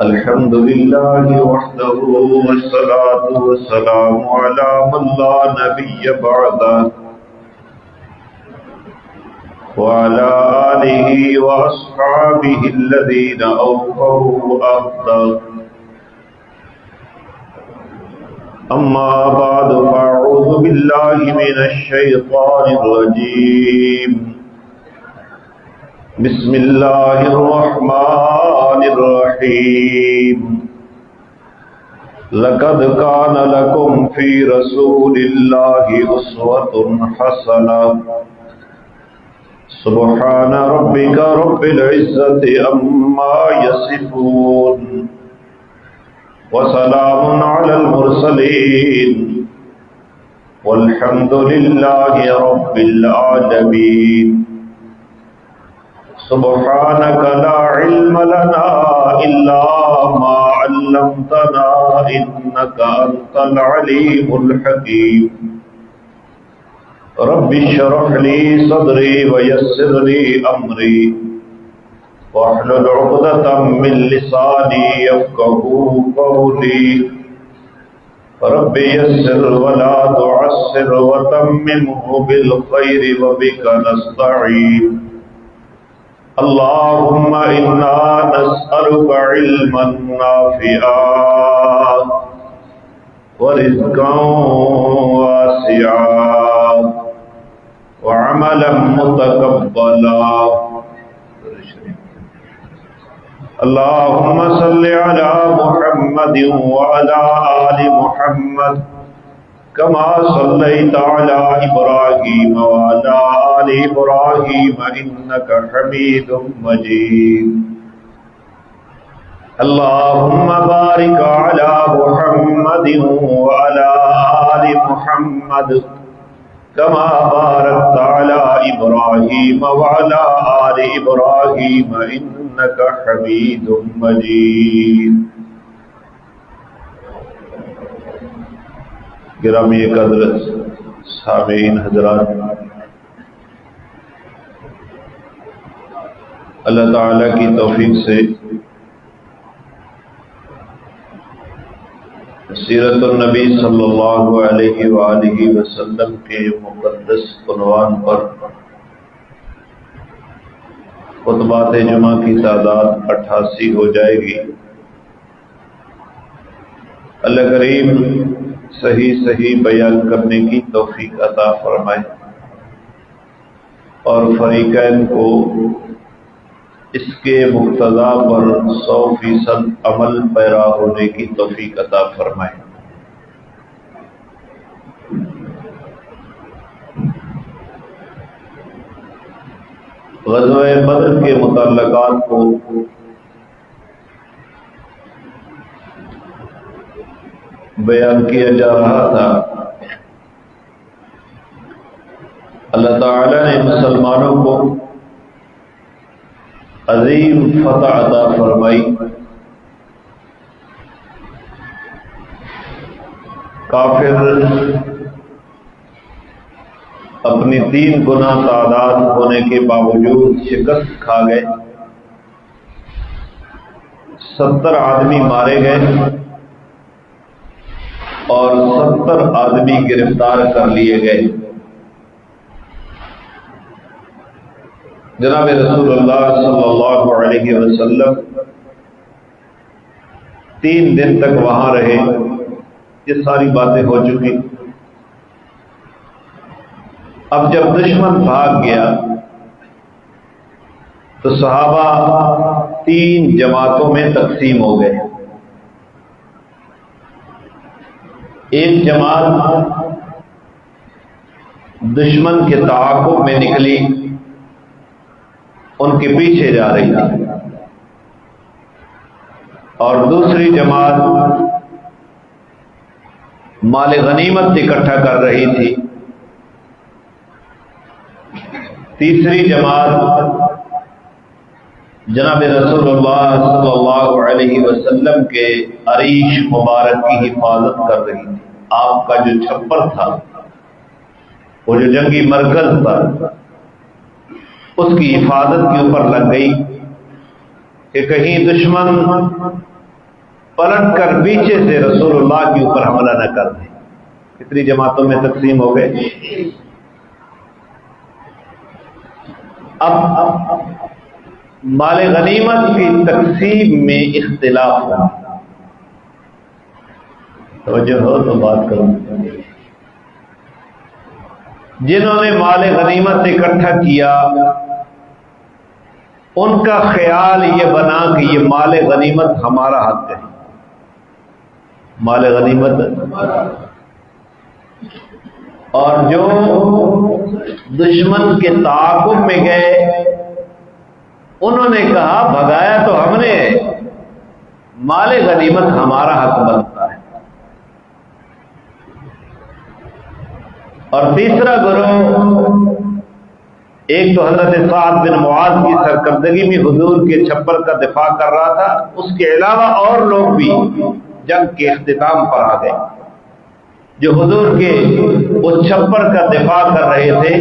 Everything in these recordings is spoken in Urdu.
الحمد لله وحده والصلاة والسلام على من لا نبي بعده وعلى آله وأصحابه الذين أوفوا عهده. أما بعد فأعوذ بالله من الشيطان الرجيم. بسم الله الرحمن الرحيم. لقد كان لكم في رسول الله أسوة حسنة. سبحان ربك رب العزة عما يصفون وسلام على المرسلين والحمد لله رب العالمين. سبحانك لا علم لنا إلا ما علمتنا إنك أنت العليم الحكيم. رب اشرح لي صدري ويسر لي أمري واحلل عقدة من لساني يفقهوا قولي. رب يسر ولا تعسر وتممه بالخير وبك نستعين. اللهم إنا نسألك علما نافعا ورزقا واسعا وعملا متقبلا. اللهم صل على محمد وعلى آل محمد كما صليت على إبراهيم وعلى آل إبراهيم إنك حميد مجيد. اللهم بارك على محمد وعلى آل محمد كما باركت على إبراهيم وعلى آل إبراهيم إنك حميد مجيد. گرامی قدر سامعین حضرات، اللہ تعالی کی توفیق سے سیرت النبی صلی اللہ علیہ وآلہ وسلم کے مقدس عنوان پر خطبات جمعہ کی تعداد 88 ہو جائے گی. اللہ کریم صحیح بیان کرنے کی توفیق عطا فرمائے اور فریقین کو اس کے مقتضا پر 100% عمل پیرا ہونے کی توفیق عطا فرمائے. غزوہ بدر کے متعلقات کو بیان کیا جا رہا تھا. اللہ تعالی نے مسلمانوں کو عظیم فتح عطا فرمائی. کافر اپنی 3 گنا تعداد ہونے کے باوجود شکست کھا گئے. 70 آدمی مارے گئے اور 70 آدمی گرفتار کر لیے گئے. جناب رسول اللہ صلی اللہ علیہ وسلم 3 دن تک وہاں رہے. یہ ساری باتیں ہو چکی. اب جب دشمن بھاگ گیا تو صحابہ 3 جماعتوں میں تقسیم ہو گئے. ایک جماعت دشمن کے تعاقب میں نکلی، ان کے پیچھے جا رہی تھی، اور دوسری جماعت مال غنیمت اکٹھا کر رہی تھی. تیسری جماعت جناب رسول اللہ صلی اللہ علیہ وسلم کے عریش مبارک کی حفاظت کر رہی تھی. آپ کا جو چھپر تھا، وہ جو جنگی مرکز تھا، اس کی حفاظت کے اوپر لگ گئی کہ کہیں دشمن پلٹ کر پیچھے سے رسول اللہ کے اوپر حملہ نہ کر دیں۔ کتنی جماعتوں میں تقسیم ہو گئے؟ اب مال غنیمت کی تقسیم میں اختلاف ہوا، توجہ ہو تو بات کروں۔ جنہوں نے مال غنیمت اکٹھا کیا ان کا خیال یہ بنا کہ یہ مال غنیمت ہمارا حق ہے، مال غنیمت، اور جو دشمن کے تعاقب میں گئے انہوں نے کہا بھگایا تو ہم نے، مال غنیمت ہمارا حق بنتا ہے۔ اور تیسرا گروہ، ایک تو حضرت سعد بن معاذ کی سرکردگی میں حضور کے چھپر کا دفاع کر رہا تھا، اس کے علاوہ اور لوگ بھی جنگ کے اختتام پر آ گئے جو حضور کے اس چھپر کا دفاع کر رہے تھے۔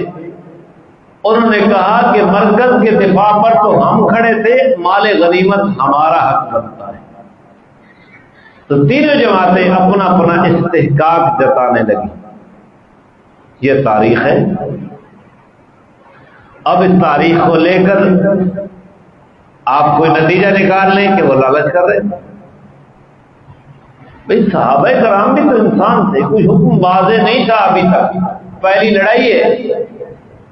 انہوں نے کہا کہ مرکز کے دفاع پر تو ہم کھڑے تھے، مال غنیمت ہمارا حق بنتا ہے۔ تو تینوں جماعتیں اپنا اپنا استحقاق جتانے لگی۔ یہ تاریخ ہے۔ اب اس تاریخ کو لے کر آپ کوئی نتیجہ نکال لیں کہ وہ لالچ کر رہے ہیں۔ بھئی صحابہ کرام بھی تو انسان تھے، کوئی حکم واضح نہیں تھا ابھی تک، پہلی لڑائی ہے۔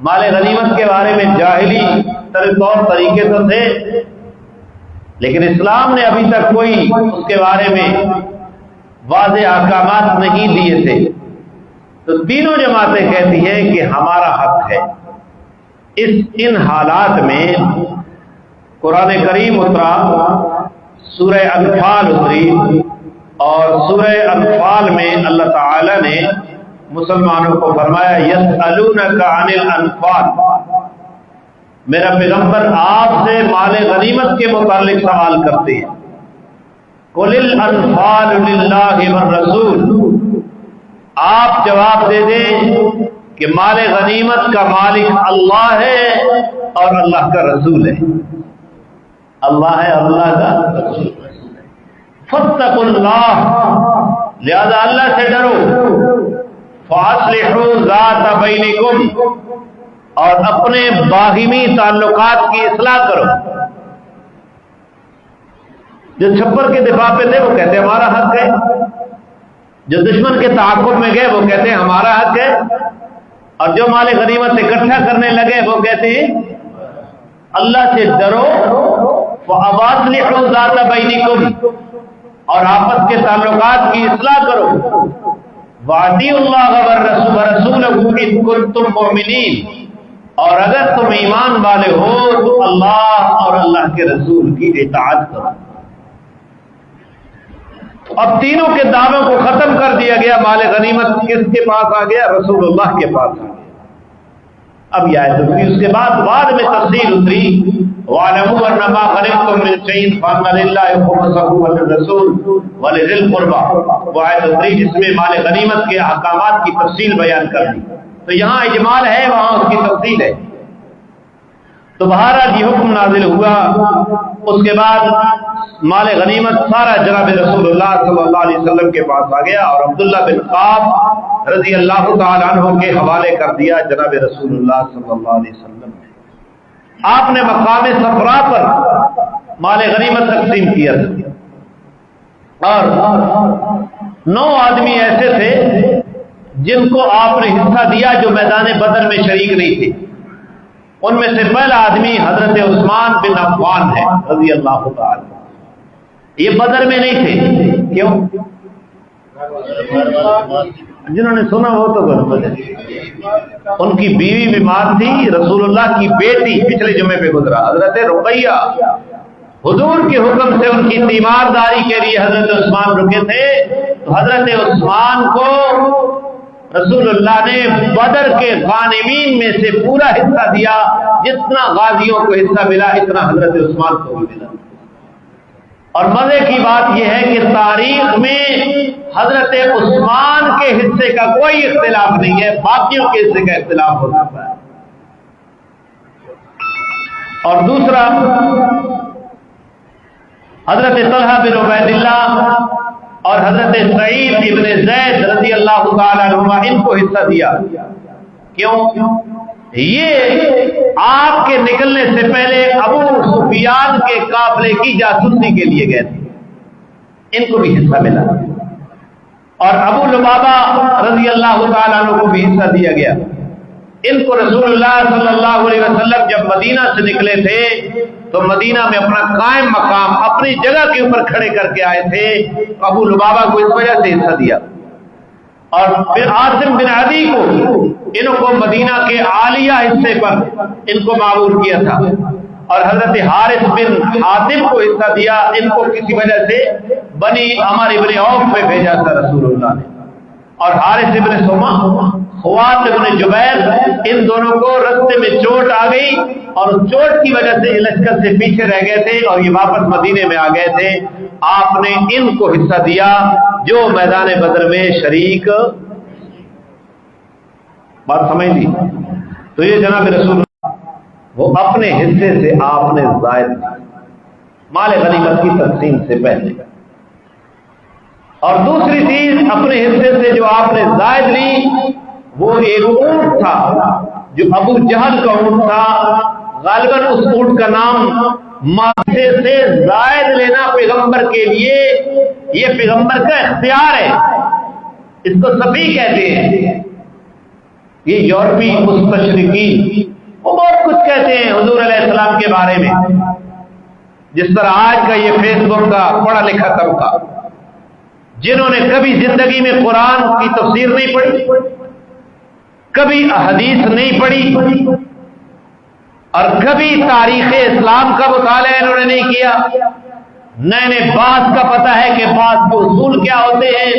مال غنیمت کے بارے میں جاہلی طور طریقے تو تھے، لیکن اسلام نے ابھی تک کوئی اس کے بارے میں واضح احکامات نہیں دیے تھے۔ تو تینوں جماعتیں کہتی ہیں کہ ہمارا حق ہے۔ ان حالات میں قرآن کریم اترا، سورہ انفال اتری، اور سورہ انفال میں اللہ تعالی نے مسلمانوں کو فرمایا یسألونک عن الانفال، میرا پیغمبر آپ سے مال غنیمت کے متعلق سوال کرتے ہیں۔ قل الانفال للہ والرسول، آپ جواب دے دیں کہ مال غنیمت کا مالک اللہ ہے اور اللہ کا رسول ہے، اللہ ہے اور اللہ کا رسول ہے۔ فاتقوا اللہ، لہذا اللہ سے ڈرو، فاصلحوا ذات بینکم، اور اپنے باہمی تعلقات کی اصلاح کرو۔ جو چھپر کے دفاع پہ تھے وہ کہتے ہمارا حق ہے، جو دشمن کے تعاقب میں گئے وہ کہتے ہیں ہمارا حق ہے، اور جو مال غنیمت اکٹھا کرنے لگے وہ کہتے ہیں اللہ سے ڈرو، فاصلحوا ذات بینکم، اور آپس کے تعلقات کی اصلاح کرو، وَأَطِیعُوا اللَّهَ وَرَسُولَهُ إِن كُنتُم مُؤْمِنِینَ، اور اگر تم ایمان والے ہو تو اللہ اور اللہ کے رسول کی اطاعت کرو۔ اب تینوں کے دعووں کو ختم کر دیا گیا، مال غنیمت کس کے پاس آ گیا؟ رسول اللہ کے پاس آ گیا۔ اب یہ آیت اتری، اس کے بعد میں تفصیل اتری، وَاعْلَمُوا أَنَّمَا غَنِمْتُم مِّن شَيْءٍ فَأَنَّ لِلَّهِ خُمُسَهُ وَلِلرَّسُولِ وَلِذِي الْقُرْبَىٰ، وہ آیت اتری جس میں مال غنیمت کے احکامات کی تفصیل بیان کر دی۔ تو یہاں اجمال ہے، وہاں اس کی تفصیل ہے۔ تو بہرحال یہ حکم نازل ہوا، اس کے بعد مال غنیمت سارا جناب رسول اللہ صلی اللہ علیہ وسلم کے پاس آ گیا، اور عبداللہ بن قعب رضی اللہ تعالیٰ عنہ کے حوالے کر دیا جناب رسول اللہ صلی اللہ علیہ وسلم نے۔ آپ نے مقام صفرا پر مال غنیمت تقسیم کیا تھا، اور 9 آدمی ایسے تھے جن کو آپ نے حصہ دیا جو میدان بدر میں شریک نہیں تھے۔ ان میں سے پہلا آدمی حضرت عثمان بن عفان ہے رضی اللہ تعالی۔ یہ بدر میں نہیں تھے، کیوں؟ جنہوں نے سنا وہ تو ان کی بیوی بیمار تھی، رسول اللہ کی بیٹی پچھلے جمعے پہ گزرا حضرت رقیہ، حضور کے حکم سے ان کی تیمارداری کے لیے حضرت عثمان رکے تھے۔ تو حضرت عثمان کو رسول اللہ نے بدر کے غانمین میں سے پورا حصہ دیا، جتنا غازیوں کو حصہ ملا اتنا حضرت عثمان کو بھی ملا۔ اور مزے کی بات یہ ہے کہ تاریخ میں حضرت عثمان کے حصے کا کوئی اختلاف نہیں ہے، باقیوں کے حصے کا اختلاف ہو سکتا ہے۔ اور دوسرا، حضرت طلحہ بن عبید اللہ اور حضرت سعید ابن زید رضی اللہ تعالیٰ عنہما ان کو حصہ دیا. کیوں؟ یہ آپ کے نکلنے سے پہلے ابو سفیان کے قافلے کی جاسوسی کے لیے گئے تھے, ان کو بھی حصہ ملا. اور ابو لبابہ رضی اللہ تعالیٰ عنہ کو بھی حصہ دیا گیا. ان کو رسول اللہ صلی اللہ علیہ وسلم جب مدینہ سے نکلے تھے تو مدینہ میں اپنا قائم مقام اپنی جگہ کے اوپر کھڑے کر کے آئے تھے. ابو لبابہ کو اس وجہ سے حصہ دیا. اور پھر عاصم بن عدی کو ان کو مدینہ کے عالیہ حصے پر ان کو معمور کیا تھا. اور حضرت حارث بن عاصم کو حصہ دیا. ان کو کسی وجہ سے بنی عمر ابن عوف میں بھیجا تھا رسول اللہ نے. اور حارث ابن سما, خوات ابن جبیر, ان دونوں کو رستے میں چوٹ آ گئی اور اس چوٹ کی وجہ سے لشکر سے پیچھے رہ گئے تھے اور یہ واپس مدینے میں آ گئے تھے. آپ نے ان کو حصہ دیا جو میدان بدر میں شریک. بات سمجھ لی؟ تو یہ جناب رسول وہ اپنے حصے سے آپ نے زائد مال غنیمت کی تقسیم سے پہلے. اور دوسری چیز اپنے حصے سے جو آپ نے زائد لی وہ ایک اونٹ تھا جو ابو جہل کا اونٹ تھا. غالباً اس اونٹ کا نام ماضے سے زائد لینا پیغمبر کے لیے یہ پیغمبر کا اختیار ہے. اس کو صفی کہتے ہیں. یہ یورپی مستشرقین وہ بہت کچھ کہتے ہیں حضور علیہ السلام کے بارے میں, جس طرح آج کا یہ فیس بک کا پڑھا لکھا طبقہ جنہوں نے کبھی زندگی میں قرآن کی تفسیر نہیں پڑھی, کبھی حدیث نہیں پڑھی اور کبھی تاریخ اسلام کا مطالعہ انہوں نے نہیں کیا. نئے بعض کا پتہ ہے کہ بعض کے اصول کیا ہوتے ہیں,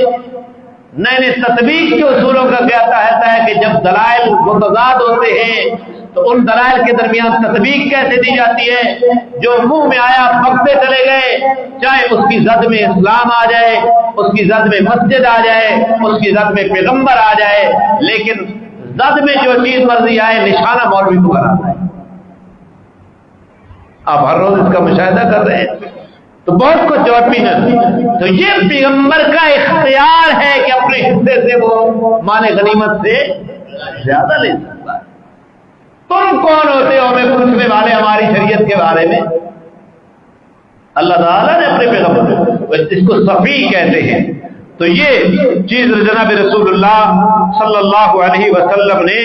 نئے تطبیق کے اصولوں کا کیا کہتا ہے کہ جب دلائل متضاد ہوتے ہیں تو ان دلائل کے درمیان تطبیق کیسے دی جاتی ہے. جو منہ میں آیا پکتے چلے گئے, چاہے اس کی زد میں اسلام آ جائے, اس کی زد میں مسجد آ جائے, اس کی زد میں پیغمبر آ جائے, لیکن زد میں جو چیز مرضی آئے نشانہ مولوی کو بناتا ہے. آپ ہر روز اس کا مشاہدہ کر رہے ہیں. تو بہت کچھ یورپی نے, تو یہ پیغمبر کا اختیار ہے کہ اپنے حصے سے وہ مال غنیمت سے زیادہ لے سکتا ہے. تم کون ہوتے ہو ہمیں پوچھنے والے ہماری شریعت کے بارے میں؟ اللہ تعالیٰ نے اپنے پیغمبر, اس کو صفی کہتے ہیں. تو یہ چیز جناب رسول اللہ صلی اللہ علیہ وسلم نے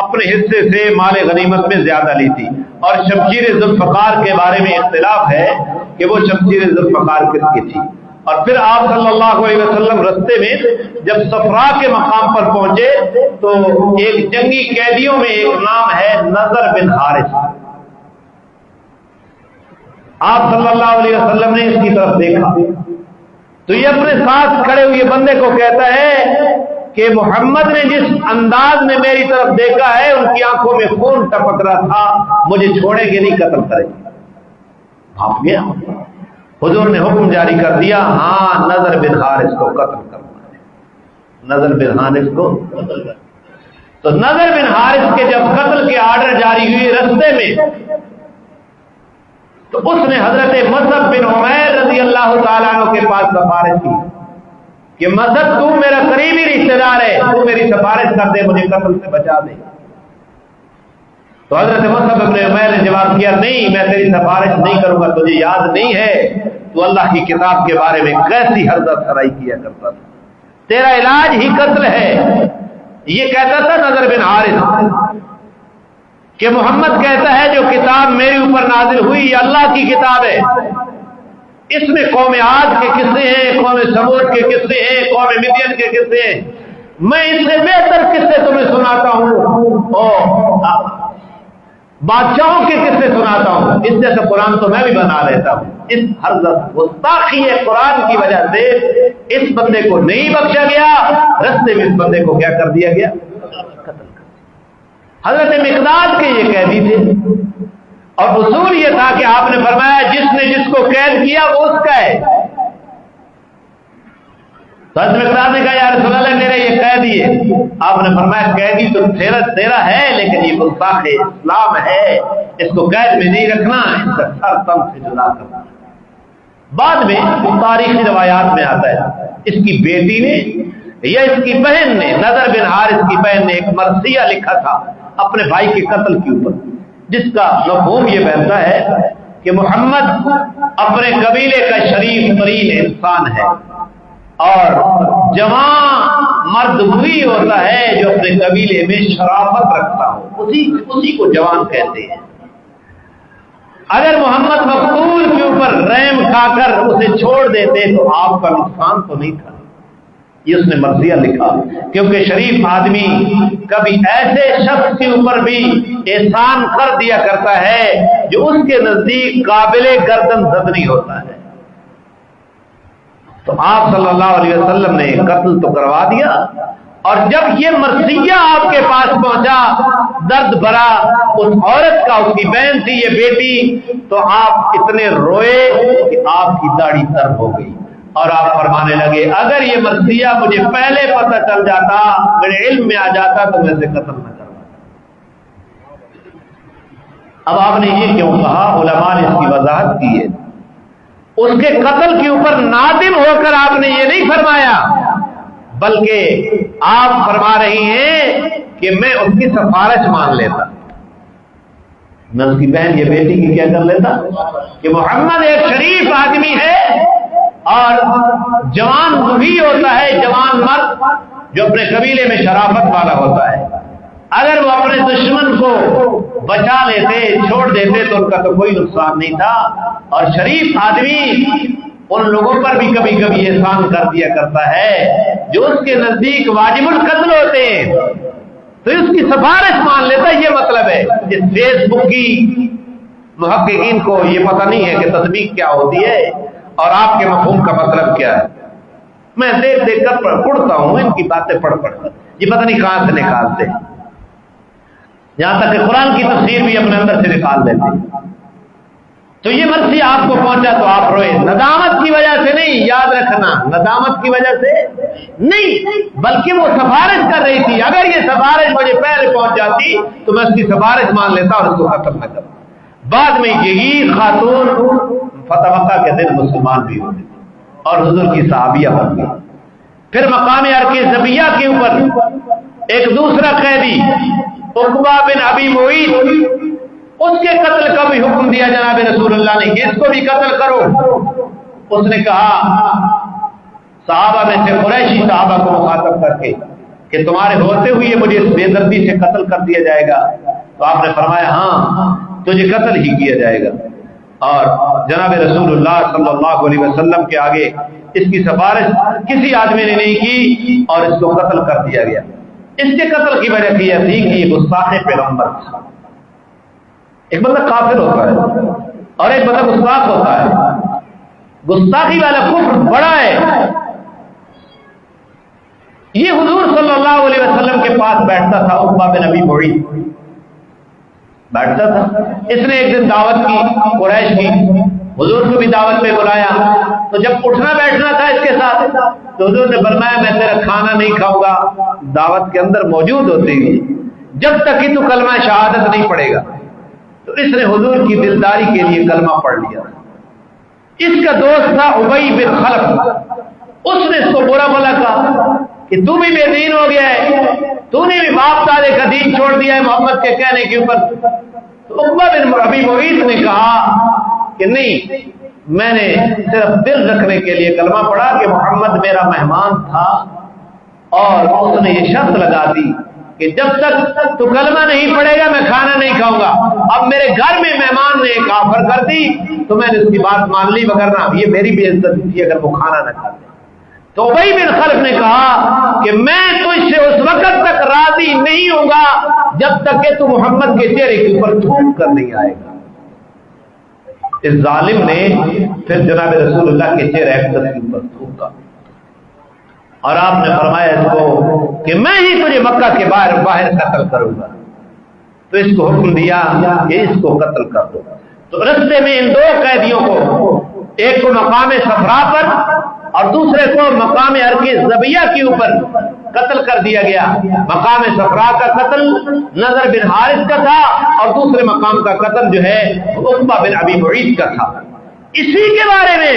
اپنے حصے سے مال غنیمت میں زیادہ لی تھی. اور شمشیر ذوالفقار کے بارے میں اختلاف ہے کہ وہ شمشیر ذوالفقار کس کی تھی. اور پھر آپ صلی اللہ علیہ وسلم رستے میں جب صفرا کے مقام پر پہنچے تو ایک جنگی قیدیوں میں ایک نام ہے نضر بن حارث. آپ صلی اللہ علیہ وسلم نے اس کی طرف دیکھا تو یہ اپنے ساتھ کھڑے ہوئے بندے کو کہتا ہے کہ محمد نے جس انداز میں میری طرف دیکھا ہے ان کی آنکھوں میں خون ٹپک رہا تھا, مجھے چھوڑیں گے نہیں, قتل کریں گے. بھاپ گیا. حضور نے حکم جاری کر دیا, ہاں نضر بن حارث کو قتل کرنا ہے. نضر بن حارث کو قتل کرنا. تو نضر بن حارث کے جب قتل کے آرڈر جاری ہوئی رستے میں تو اس نے حضرت مصعب بن عمیر رضی اللہ تعالیٰ عنہ کے پاس سفارش کی کہ مصعب تو میرا قریبی رشتہ دار ہے, تو میری سفارش کر دے, مجھے قتل سے بچا دے. تو حضرت مصعب بن عمیر نے جواب کیا, نہیں میں تیری سفارش نہیں کروں گا, تجھے یاد نہیں ہے تو اللہ کی کتاب کے بارے میں کیسی حرزہ سرائی کیا کرتا تھا, تیرا علاج ہی قتل ہے. یہ کہتا تھا نضر بن حارث کہ محمد کہتا ہے جو کتاب میرے اوپر نازل ہوئی یہ اللہ کی کتاب ہے, اس میں قوم عاد کے قصے ہیں, قوم ثمود کے قصے ہیں, قوم مدین کے قصے ہیں, میں اس سے بہتر قصے تمہیں سناتا ہوں, بادشاہوں کے قصے سناتا ہوں, اس جیسے قرآن تو میں بھی بنا لیتا ہوں. اس حضرت گستاخی قرآن کی وجہ سے اس بندے کو نہیں بخشا گیا, رستے میں اس بندے کو کیا کر دیا گیا, قتل. حضرت مقداد کے یہ قیدی تھے اور اصول یہ تھا کہ آپ نے فرمایا جس نے جس کو قید کیا وہ اس کا ہے. تو حضرت مقداد نے کہا یا رسول اللہ میرا یہ قیدی ہے. آپ نے فرمایا قیدی تو تیرا ہے لیکن یہ گستاخ اسلام ہے, اس کو قید میں نہیں رکھنا, اس کا سر تم سے جدا کرنا. بعد میں تاریخی روایات میں آتا ہے اس کی بیٹی نے یا اس کی بہن نے، نضر بن حارث کی بہن نے ایک مرثیہ لکھا تھا اپنے بھائی کے قتل کے اوپر، جس کا مفہوم یہ بنتا ہے کہ محمد اپنے قبیلے کا شریف ترین انسان ہے اور جوان مرد وہی ہوتا ہے جو اپنے قبیلے میں شرافت رکھتا ہو، اسی کو جوان کہتے ہیں۔ اگر محمد مقتول کے اوپر رحم کھا کر اسے چھوڑ دیتے تو آپ کا نقصان تو نہیں تھا۔ یہ اس نے مرثیہ لکھا کیونکہ شریف آدمی کبھی ایسے شخص کے اوپر بھی احسان کر دیا کرتا ہے جو اس کے نزدیک قابل گردن زد نہیں ہوتا ہے۔ تو آپ صلی اللہ علیہ وسلم نے قتل تو کروا دیا، اور جب یہ مرثیہ آپ کے پاس پہنچا درد بھرا اس عورت کا، اس کی بہن تھی یہ بیٹی، تو آپ اتنے روئے کہ آپ کی داڑھی تر ہو گئی اور آپ فرمانے لگے اگر یہ مرثیہ مجھے پہلے پتہ چل جاتا، میرے علم میں آ جاتا تو میں سے قتل نہ کرواتا۔ اب آپ نے یہ کیوں کہا؟ علماء نے اس کی وضاحت کی ہے۔ اس کے قتل کے اوپر نادم ہو کر آپ نے یہ نہیں فرمایا، بلکہ آپ فرما رہی ہیں کہ میں اس کی سفارش مان لیتا، میں اس کی بہن یہ بیٹی کی کیا کر لیتا کہ محمد ایک شریف آدمی ہے اور جوان وہی ہوتا ہے، جوان مرد جو اپنے قبیلے میں شرافت والا ہوتا ہے، اگر وہ اپنے دشمن کو بچا لیتے چھوڑ دیتے تو ان کا تو کوئی نقصان نہیں تھا، اور شریف آدمی ان لوگوں پر بھی کبھی کبھی احسان کر دیا کرتا ہے جو اس کے نزدیک واجب القتل ہوتے ہیں، تو اس کی سفارش مان لیتا۔ یہ مطلب ہے۔ اس فیس بک کی محققین کو یہ پتہ نہیں ہے کہ تصدیق کیا ہوتی ہے اور آپ کے مفہوم کا مطلب کیا ہے۔ میں دیکھ دیکھ کر پڑھتا ہوں ان کی باتیں پڑھ کر، یہ پتہ نہیں کہاں سے نکالتے، یہاں تک کہ قرآن کی تفسیر بھی اپنے اندر سے نکال دیتے۔ تو یہ مرثیہ آپ کو پہنچا تو آپ روئے، ندامت کی وجہ سے نہیں، یاد رکھنا، ندامت کی وجہ سے نہیں، بلکہ وہ سفارش کر رہی تھی۔ اگر یہ سفارش مجھے پہلے پہنچ جاتی تو میں اس کی سفارش مان لیتا اور اس کو ختم نہ کرتا۔ بعد میں یہی خاتون فتح مکہ کے دن مسلمان بھی ہوئی اور حضور کی صحابیہ بن گئی۔ پھر مقام ارکِ زبیہ کے اوپر ایک دوسرا قیدی عقبہ بن ابی معیط، اس کے قتل کا بھی حکم دیا جناب رسول اللہ نے کہ اس کو بھی قتل کرو۔ اس نے کہا صحابہ میں سے قریشی صحابہ کو مخاطب کر کے کہ تمہارے ہوتے ہوئے مجھے اس بے دردی سے قتل کر دیا جائے گا؟ تو آپ نے فرمایا ہاں تجھے قتل ہی کیا جائے گا، اور جناب رسول اللہ صلی اللہ علیہ وسلم کے آگے اس کی سفارش کسی آدمی نے نہیں کی اور اس کو قتل کر دیا گیا۔ اس کے قتل کی وجہ یہ تھی کہ یہ گستاخ پیغمبر تھا۔ ایک بندہ کافر ہوتا ہے اور ایک بندہ گستاخ ہوتا ہے، گستاخی والا کفر بڑا ہے۔ یہ حضور صلی اللہ علیہ وسلم کے پاس بیٹھتا تھا، عقبہ بن ابی معیط بیٹھتا تھا۔ اس نے ایک دن دعوت کی قریش کی، حضور کو بھی دعوت پہ بلایا، تو جب اٹھنا بیٹھنا تھا اس کے ساتھ تو حضور نے فرمایا میں تیرا کھانا نہیں کھاؤں گا دعوت کے اندر موجود ہوتے ہی جب تک کہ تو کلمہ شہادت نہیں پڑھے گا۔ تو اس نے حضور کی دلداری کے لیے کلمہ پڑھ لیا۔ اس کا دوست تھا ابی بن خلف، اس نے اس کو برا بھلا کہا کہ تو بھی بے دین ہو گیا ہے، تو نے بھی باپ دادے کا دین چھوڑ دیا ہے محمد کے کہنے کے اوپر۔ تو عقبہ بن ابی معیط نے کہا کہ نہیں، میں نے صرف دل رکھنے کے لیے کلمہ پڑھا کہ محمد میرا مہمان تھا، اور اس نے یہ شرط لگا دی کہ جب تک تو کلمہ نہیں پڑھے گا میں کھانا نہیں کھاؤں گا۔ اب میرے گھر میں مہمان نے کافر کر دی تو میں نے اس کی بات مان لی، وگرنہ یہ میری بھی عزت تھی اگر وہ کھانا نہ کھاتے۔ تو ابی بن خلف نے کہا کہ میں تجھ سے اس وقت تک راضی نہیں ہوں گا جب تک کہ تو محمد کے چہرے کے اوپر تھوک کر نہیں آئے گا۔ اس ظالم نے پھر جناب رسول اللہ کے چہرے اقدس کے اوپر تھوکا، اور آپ نے فرمایا اس کو کہ میں ہی تجھے مکہ کے باہر قتل کروں گا۔ تو اس کو حکم دیا کہ اس کو قتل کر دو۔ تو رستے میں ان دو قیدیوں کو، ایک کو مقام صفرا پر اور دوسرے کو مقام ارکِ زبیہ کے اوپر قتل کر دیا گیا۔ مقام صفرا کا قتل نضر بن حارث کا تھا اور دوسرے مقام کا قتل جو ہے عقبہ بن ابی معیط کا تھا۔ اسی کے بارے میں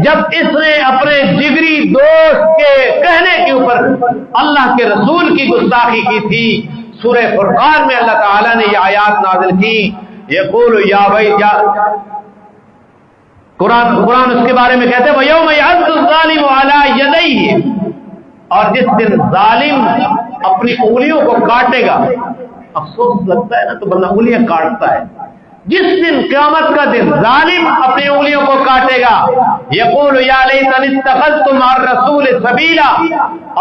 جب اس نے اپنے جگری دوست کے کہنے کے اوپر اللہ کے رسول کی گستاخی کی تھی، سورہ فرقان میں اللہ تعالیٰ نے یہ آیات نازل کی، یقول یا بھائی قرآن اس کے بارے میں کہتے ہیں وَيَوْمَ يَعَضُّ الظَّالِمُ عَلَىٰ يَدَيْهِ، اور جس دن ظالم اپنی انگلیوں کو کاٹے گا، افسوس لگتا ہے نا تو بندہ انگلیاں کاٹتا ہے، جس دن قیامت کا دن ظالم اپنی انگلیوں کو کاٹے گا، یقول یا لیتنی اتخذت مع الرسول سبیلا،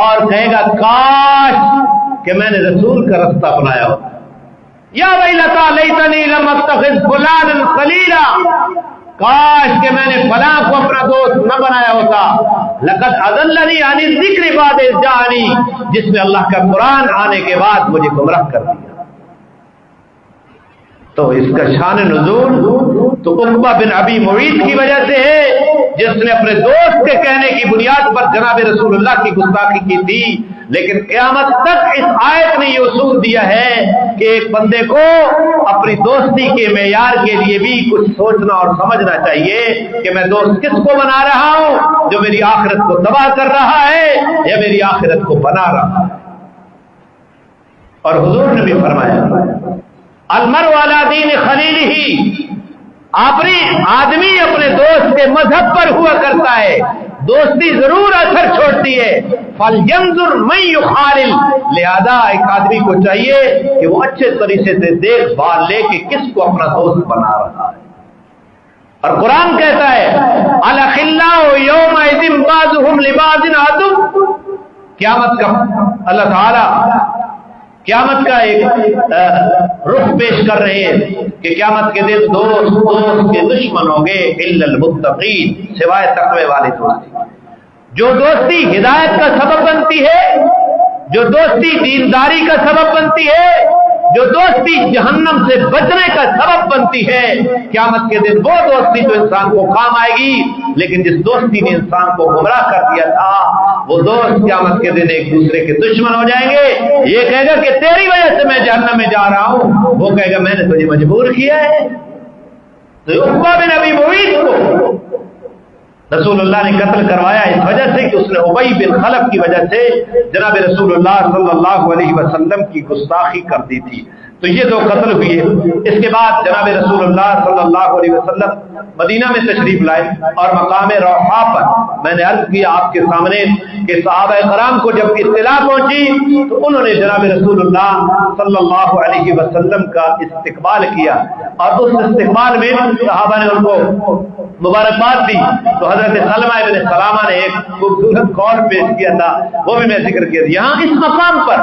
اور کہے گا کاش کہ میں نے رسول کا رستہ اپنایا ہوتا، یا ویلتا لیتنی لم اتخذ فلانا خلیلا، کاش کہ میں نے فلاں کو اپنا دوست نہ بنایا ہوتا، لقد اضلنی عن الذکر بعد اذ جاءنی، جس میں اللہ کا قرآن آنے کے بعد مجھے گمراہ کر دیا۔ تو اس کا شان نزول تو عقبہ بن ابی معیط کی وجہ سے ہے، جس نے اپنے دوست کے کہنے کی بنیاد پر جناب رسول اللہ کی گستاخی کی تھی، لیکن قیامت تک اس آیت نے یہ اصول دیا ہے کہ ایک بندے کو اپنی دوستی کے معیار کے لیے بھی کچھ سوچنا اور سمجھنا چاہیے کہ میں دوست کس کو بنا رہا ہوں، جو میری آخرت کو تباہ کر رہا ہے یا میری آخرت کو بنا رہا ہے۔ اور حضور نے بھی فرمایا المرء علی دین خلیلہ، آدمی اپنے دوست کے مذہب پر ہوا کرتا ہے، دوستی ضرور اثر چھوڑتی ہے، فَلْيَنْظُرْ مَنْ يُخَالِلْ، لہذا ایک آدمی کو چاہیے کہ وہ اچھے طریقے سے دیکھ بھال لے کہ کس کو اپنا دوست بنا رہا ہے۔ اور قرآن کہتا ہے الْأَخِلَّاءُ يَوْمَئِذٍ بَعْضُهُمْ لِبَعْضٍ عَدُوٌّ، قیامت کا اللہ تعالی قیامت کا ایک رخ پیش کر رہے ہیں کہ قیامت کے دن دوست کے دشمن ہوں گے الا المتقین، سوائے تقوی والے دوستی، جو دوستی ہدایت کا سبب بنتی ہے، جو دوستی دینداری کا سبب بنتی ہے، جو دوستی جہنم سے بچنے کا سبب بنتی ہے، قیامت کے دن وہ دوستی جو انسان کو کام آئے گی، لیکن جس دوستی نے انسان کو گمراہ کر دیا تھا وہ دوست قیامت کے دن ایک دوسرے کے دشمن ہو جائیں گے۔ یہ کہے گا کہ تیری وجہ سے میں جہنم میں جا رہا ہوں، وہ کہے گا میں نے تجھے مجبور کیا ہے۔ تو عقبہ بن ابی معیط کو رسول اللہ نے قتل کروایا اس وجہ سے کہ اس نے ابی بن خلف کی وجہ سے جناب رسول اللہ صلی اللہ علیہ وسلم کی گستاخی کر دی تھی۔ تو یہ دو قتل ہوئے۔ اس کے بعد جناب رسول اللہ صلی اللہ علیہ وسلم مدینہ میں تشریف لائے اور مقام روحا پر میں نے عرض کیا آپ کے سامنے کہ صحابہ کرام کو جب اطلاع پہنچی تو انہوں نے جناب رسول اللہ صلی اللہ علیہ وسلم کا استقبال کیا، اور اس استقبال میں صحابہ نے ان کو مبارکباد دی۔ تو حضرت سلمہ ابن سلامہ نے ایک خوبصورت قول پیش کیا تھا، وہ بھی میں ذکر کیا۔ یہاں اس مقام پر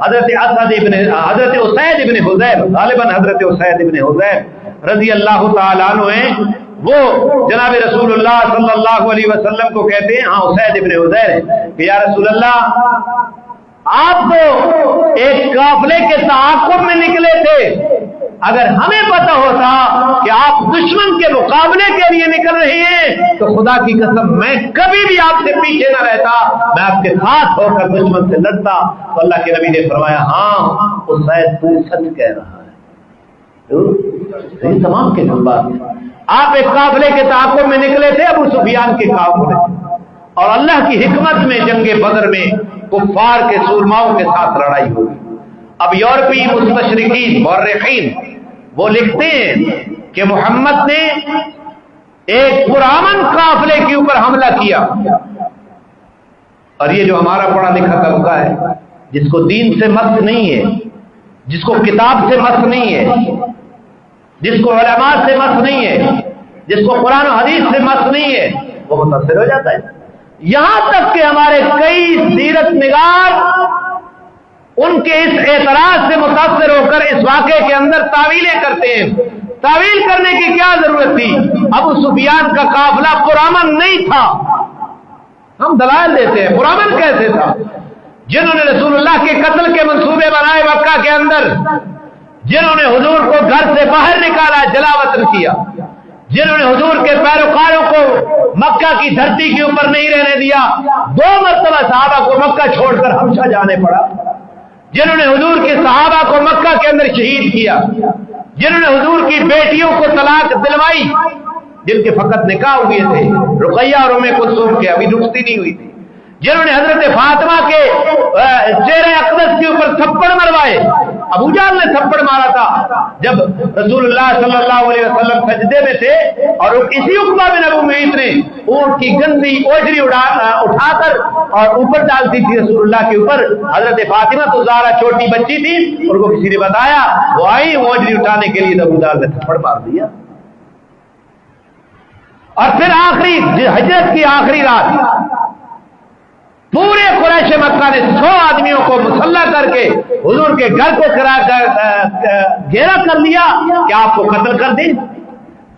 حضرت اسید ابن حضیر، غالباً حضرت اسید ابن حضیر رضی اللہ تعالیٰ عنہ ہیں، وہ جناب رسول اللہ صلی اللہ علیہ وسلم کو کہتے ہیں، ہاں اسید ابن حضیر ہے، کہ یا رسول اللہ آپ تو ایک قافلے کے تعاقب میں نکلے تھے، اگر ہمیں پتہ ہوتا کہ آپ دشمن کے مقابلے کے لیے نکل رہے ہیں تو خدا کی قسم میں کبھی بھی آپ سے پیچھے نہ رہتا، میں آپ کے ساتھ ہو کر دشمن سے لڑتا۔ تو اللہ کے نبی نے فرمایا ہاں اسید تو سچ کہہ رہا ہے۔ تمام کے بات آپ ایک قافلے کے تعاقب میں نکلے تھے ابو سفیان کے قافلے، اور اللہ کی حکمت میں جنگ بدر میں کفار کے سورماؤں کے ساتھ لڑائی ہوگی۔ اب یورپی مستشرقین مورخین وہ لکھتے ہیں کہ محمد نے ایک پرامن قافلے کے اوپر حملہ کیا، اور یہ جو ہمارا پڑھا لکھا طبقہ ہے جس کو دین سے مس نہیں ہے، جس کو کتاب سے مس نہیں ہے، جس کو علماء سے مس نہیں ہے، جس کو قرآن و حدیث سے مس نہیں ہے، وہ متاثر ہو جاتا ہے۔ یہاں تک کہ ہمارے کئی سیرت نگار ان کے اس اعتراض سے متاثر ہو کر اس واقعے کے اندر تعویلیں کرتے ہیں۔ تعویل کرنے کی کیا ضرورت تھی؟ ابو سفیان کا قافلہ پرامن نہیں تھا، ہم دلائل دیتے ہیں پرامن کیسے تھا؟ جنہوں نے رسول اللہ کے قتل کے منصوبے بنائے مکہ کے اندر، جنہوں نے حضور کو گھر سے باہر نکالا، جلاوطن کیا، جنہوں نے حضور کے پیروکاروں کو مکہ کی دھرتی کے اوپر نہیں رہنے دیا، 2 مرتبہ صحابہ کو مکہ چھوڑ کر حبشہ جانے پڑا، جنہوں نے حضور کے صحابہ کو مکہ کے اندر شہید کیا، جنہوں نے حضور کی بیٹیوں کو طلاق دلوائی، جن کے فقط نکاح ہوئے تھے، رقیہ اور ام کلثوم کے، ابھی رخصتی نہیں ہوئی تھی، جنہوں نے حضرت فاطمہ کے چہرے اقدس کے اوپر تھپڑ مروائے۔ ابو جہل نے تھپڑ مارا تھا جب رسول اللہ صلی اللہ علیہ وسلم سجدے میں تھے، اور اسی عقبہ بن ابو معیط نے اونٹ کی گندی اوجری اٹھا کر اور اوپر ڈالتی تھی رسول اللہ کے اوپر۔ حضرت فاطمہ تو زہرا چھوٹی بچی تھی، ان کو کسی نے بتایا، وہ آئی اوجری اٹھانے کے لیے، ابو جہل نے تھپڑ مار دیا۔ اور پھر آخری ہجرت کی آخری رات پورے قریش مکہ نے 100 آدمیوں کو مسلح کر کے حضور کے گھر کو گھیرا کر لیا کہ آپ کو قتل کر دیں۔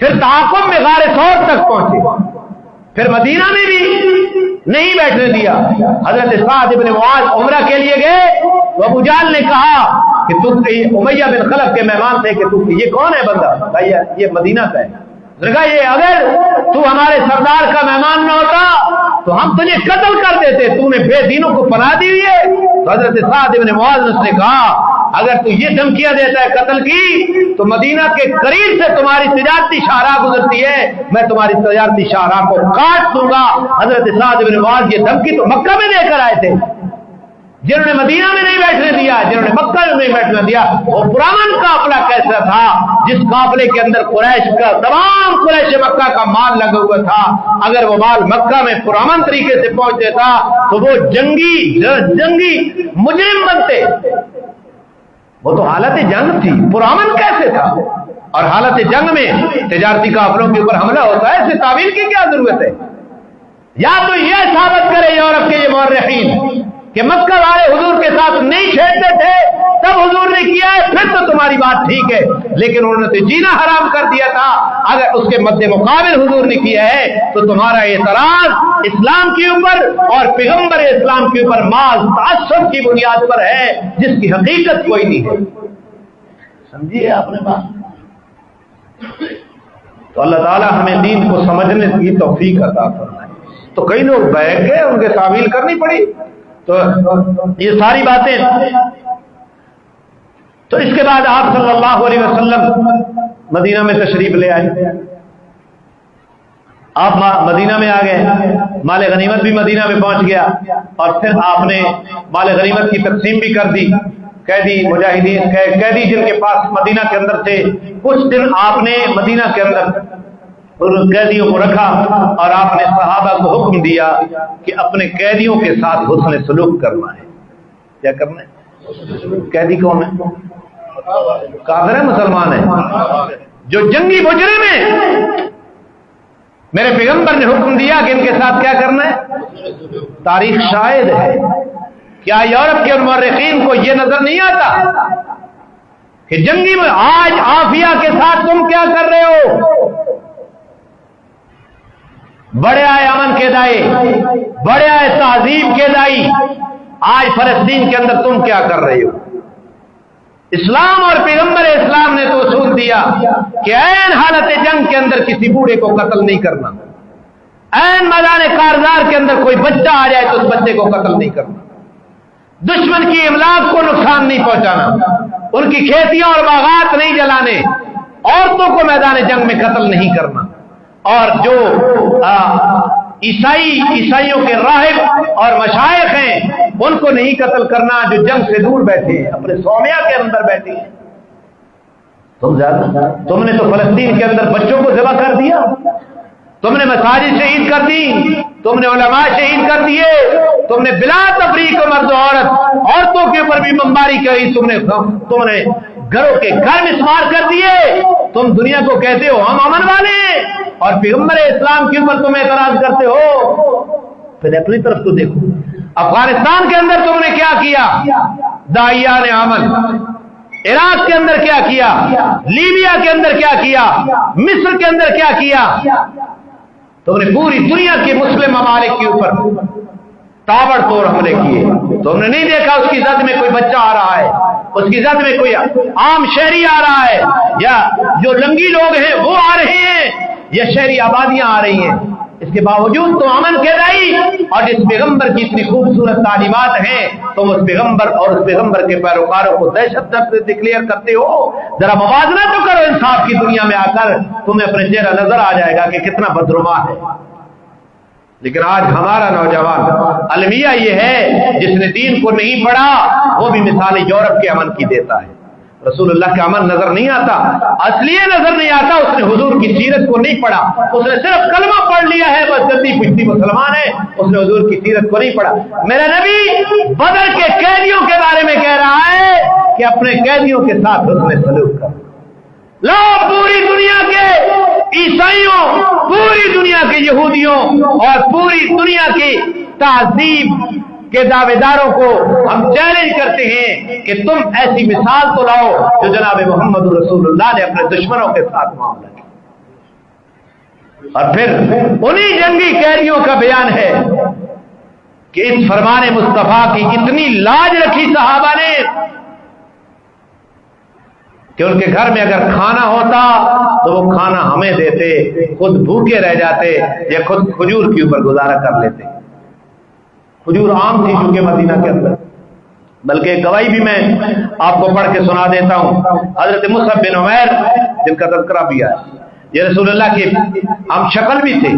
پھر تحاکم میں غار ثور تک پہنچے، پھر مدینہ میں بھی نہیں بیٹھنے دیا۔ حضرت سعد بن معاذ عمرہ کے لیے گئے تو ابو جہل نے کہا کہ تم امیہ بن خلف کے مہمان تھے، کہ تم یہ کون ہے بندہ؟ یہ مدینہ کا ہے۔ یہ اگر تو ہمارے سردار کا مہمان نہ ہوتا تو ہم تجھے قتل کر دیتے، تو نے بے دینوں کو پناہ دی ہوئی ہے۔ تو حضرت سعد بن معاذ نے کہا اگر تو یہ دھمکیاں دیتا ہے قتل کی، تو مدینہ کے قریب سے تمہاری تجارتی شاہراہ گزرتی ہے، میں تمہاری تجارتی شاہراہ کو کاٹ دوں گا۔ حضرت سعد بن معاذ یہ دھمکی تو مکہ میں دے کر آئے تھے، جنہوں نے مدینہ میں نہیں بیٹھنے دیا، جنہوں نے مکہ میں نہیں بیٹھنے دیا۔ وہ پرامن قافلہ کیسا تھا جس قافلے کے اندر قریش کا تمام قریش مکہ کا مال لگا ہوا تھا، اگر وہ مال مکہ میں پرامن طریقے سے پہنچ دیتا تو وہ جنگی مجرم بنتے۔ وہ تو حالت جنگ تھی، پرامن کیسے تھا؟ اور حالت جنگ میں تجارتی قافلوں کے اوپر حملہ ہوتا ہے، اس سے تعویل کی کیا ضرورت ہے؟ یا تو یہ ثابت کرے یورپ کے یہ مورخین کہ مکہ والے حضور کے ساتھ نہیں چھیڑتے تھے، تب حضور نے کیا ہے، پھر تو تمہاری بات ٹھیک ہے، لیکن انہوں نے تو جینا حرام کر دیا تھا۔ اگر اس کے مد مقابل حضور نے کیا ہے تو تمہارا اعتراض اسلام کے اوپر اور پیغمبر اسلام کے اوپر محض تعصب کی بنیاد پر ہے، جس کی حقیقت کوئی نہیں ہے۔ سمجھیے آپ نے بات؟ تو اللہ تعالیٰ ہمیں دین کو سمجھنے کی توفیق عطا فرمائے۔ تو کئی لوگ بیٹھ گئے، ان کے تعویل کرنی پڑی۔ تو یہ ساری باتیں، تو اس کے بعد آپ صلی اللہ علیہ وسلم مدینہ میں تشریف لے آئے۔ آپ مدینہ میں آ گئے، مال غنیمت بھی مدینہ میں پہنچ گیا، اور پھر آپ نے مال غنیمت کی تقسیم بھی کر دی۔ قیدی مجاہدین قیدی جن کے پاس مدینہ کے اندر تھے، کچھ دن آپ نے مدینہ کے اندر ان قیدیوں کو رکھا، اور آپ نے صحابہ کو حکم دیا کہ اپنے قیدیوں کے ساتھ حسن سلوک کرنا ہے۔ کیا کرنا ہے؟ قیدی کون ہے؟ کافر ہے، مسلمان ہے، جو جنگی مجرم ہے۔ میرے پیغمبر نے حکم دیا کہ ان کے ساتھ کیا کرنا ہے۔ تاریخ شاہد ہے، کیا یورپ کے مورخین کو یہ نظر نہیں آتا کہ جنگی میں آج عافیہ کے ساتھ تم کیا کر رہے ہو؟ بڑے آئے امن کے دائی، بڑے آئے تہذیب کے دائی، آج فلسطین کے اندر تم کیا کر رہے ہو؟ اسلام اور پیغمبر اسلام نے تو اصول دیا کہ عین حالت جنگ کے اندر کسی بوڑھے کو قتل نہیں کرنا، عین میدان کارزار کے اندر کوئی بچہ آ جائے تو اس بچے کو قتل نہیں کرنا، دشمن کی املاک کو نقصان نہیں پہنچانا، ان کی کھیتیاں اور باغات نہیں جلانے، عورتوں کو میدان جنگ میں قتل نہیں کرنا، اور جو عیسائیوں کے راہب اور مشائخ ہیں ان کو نہیں قتل کرنا، جو جنگ سے دور بیٹھے ہیں، اپنے صومعہ کے اندر بیٹھے ہیں۔ تم نے تو فلسطین کے اندر بچوں کو ذبح کر دیا، تم نے مساجد شہید کر دی، تم نے علماء شہید کر دیے، تم نے بلا تفریق مرد و عورتوں کے اوپر بھی بمباری کی، تم نے گھروں کے گھر مسمار کر دیے۔ تم دنیا کو کہتے ہو ہم امن والے ہیں، اور پیغمبر اسلام کے اوپر تم اعتراض کرتے ہو۔ پھر اپنی طرف تو دیکھو، افغانستان کے اندر تم نے کیا کیا؟ داعیان امن۔ عراق کے اندر کیا کیا؟ لیبیا کے اندر کیا کیا؟ مصر کے اندر کیا کیا؟ تم نے پوری دنیا کے مسلم ممالک کے اوپر تابڑ توڑ حملے کیے۔ تم نے نہیں دیکھا اس کی زد میں کوئی بچہ آ رہا ہے، اس کی زد میں کوئی عام شہری آ رہا ہے، یا جو لنگی لوگ ہیں وہ آ رہے ہیں، یا شہری آبادیاں آ رہی ہیں۔ اس کے باوجود تم امن کے دائی اور جس پیغمبر کی اتنی خوبصورت تعلیمات ہیں تم اس پیغمبر اور اس پیغمبر کے پیروکاروں کو دہشت گرد ڈکلیئر کرتے ہو. ذرا موازنہ تو کرو انصاف کی دنیا میں آ کر, تمہیں اپنے چہرہ نظر آ جائے گا کہ کتنا بدرما ہے. لیکن آج ہمارا نوجوان المیہ یہ ہے جس نے دین کو نہیں پڑھا وہ بھی مثال یورپ کے امن کی دیتا ہے. رسول اللہ کا امن نظر نہیں آتا, اصلی نظر نہیں آتا. اس نے حضور کی سیرت کو نہیں پڑھا, اس نے صرف کلمہ پڑھ لیا ہے, بس جلدی پچھتی مسلمان ہے, اس نے حضور کی سیرت کو نہیں پڑھا. میرا نبی بدر کے قیدیوں کے بارے میں کہہ رہا ہے کہ اپنے قیدیوں کے ساتھ حسن سلوک کر لو. پوری دنیا کے عیسائیوں, پوری دنیا کے یہودیوں اور پوری دنیا کی تہذیب کے دعوے داروں کو ہم چیلنج کرتے ہیں کہ تم ایسی مثال تو لاؤ جو جناب محمد رسول اللہ نے اپنے دشمنوں کے ساتھ معاملہ کیا. اور پھر انہی جنگی قیدیوں کا بیان ہے کہ اس فرمان مصطفیٰ کی اتنی لاج رکھی صحابہ نے کہ ان کے گھر میں اگر کھانا ہوتا تو وہ کھانا ہمیں دیتے, خود بھوکے رہ جاتے یا خود کھجور کے اوپر گزارا کر لیتے. کھجور عام تھی چونکہ مدینہ کے اندر, بلکہ ایک گواہی بھی میں آپ کو پڑھ کے سنا دیتا ہوں. حضرت مصعب بن عمیر جن کا تذکرہ بھی ہے, یہ رسول اللہ کے ہم شکل بھی تھے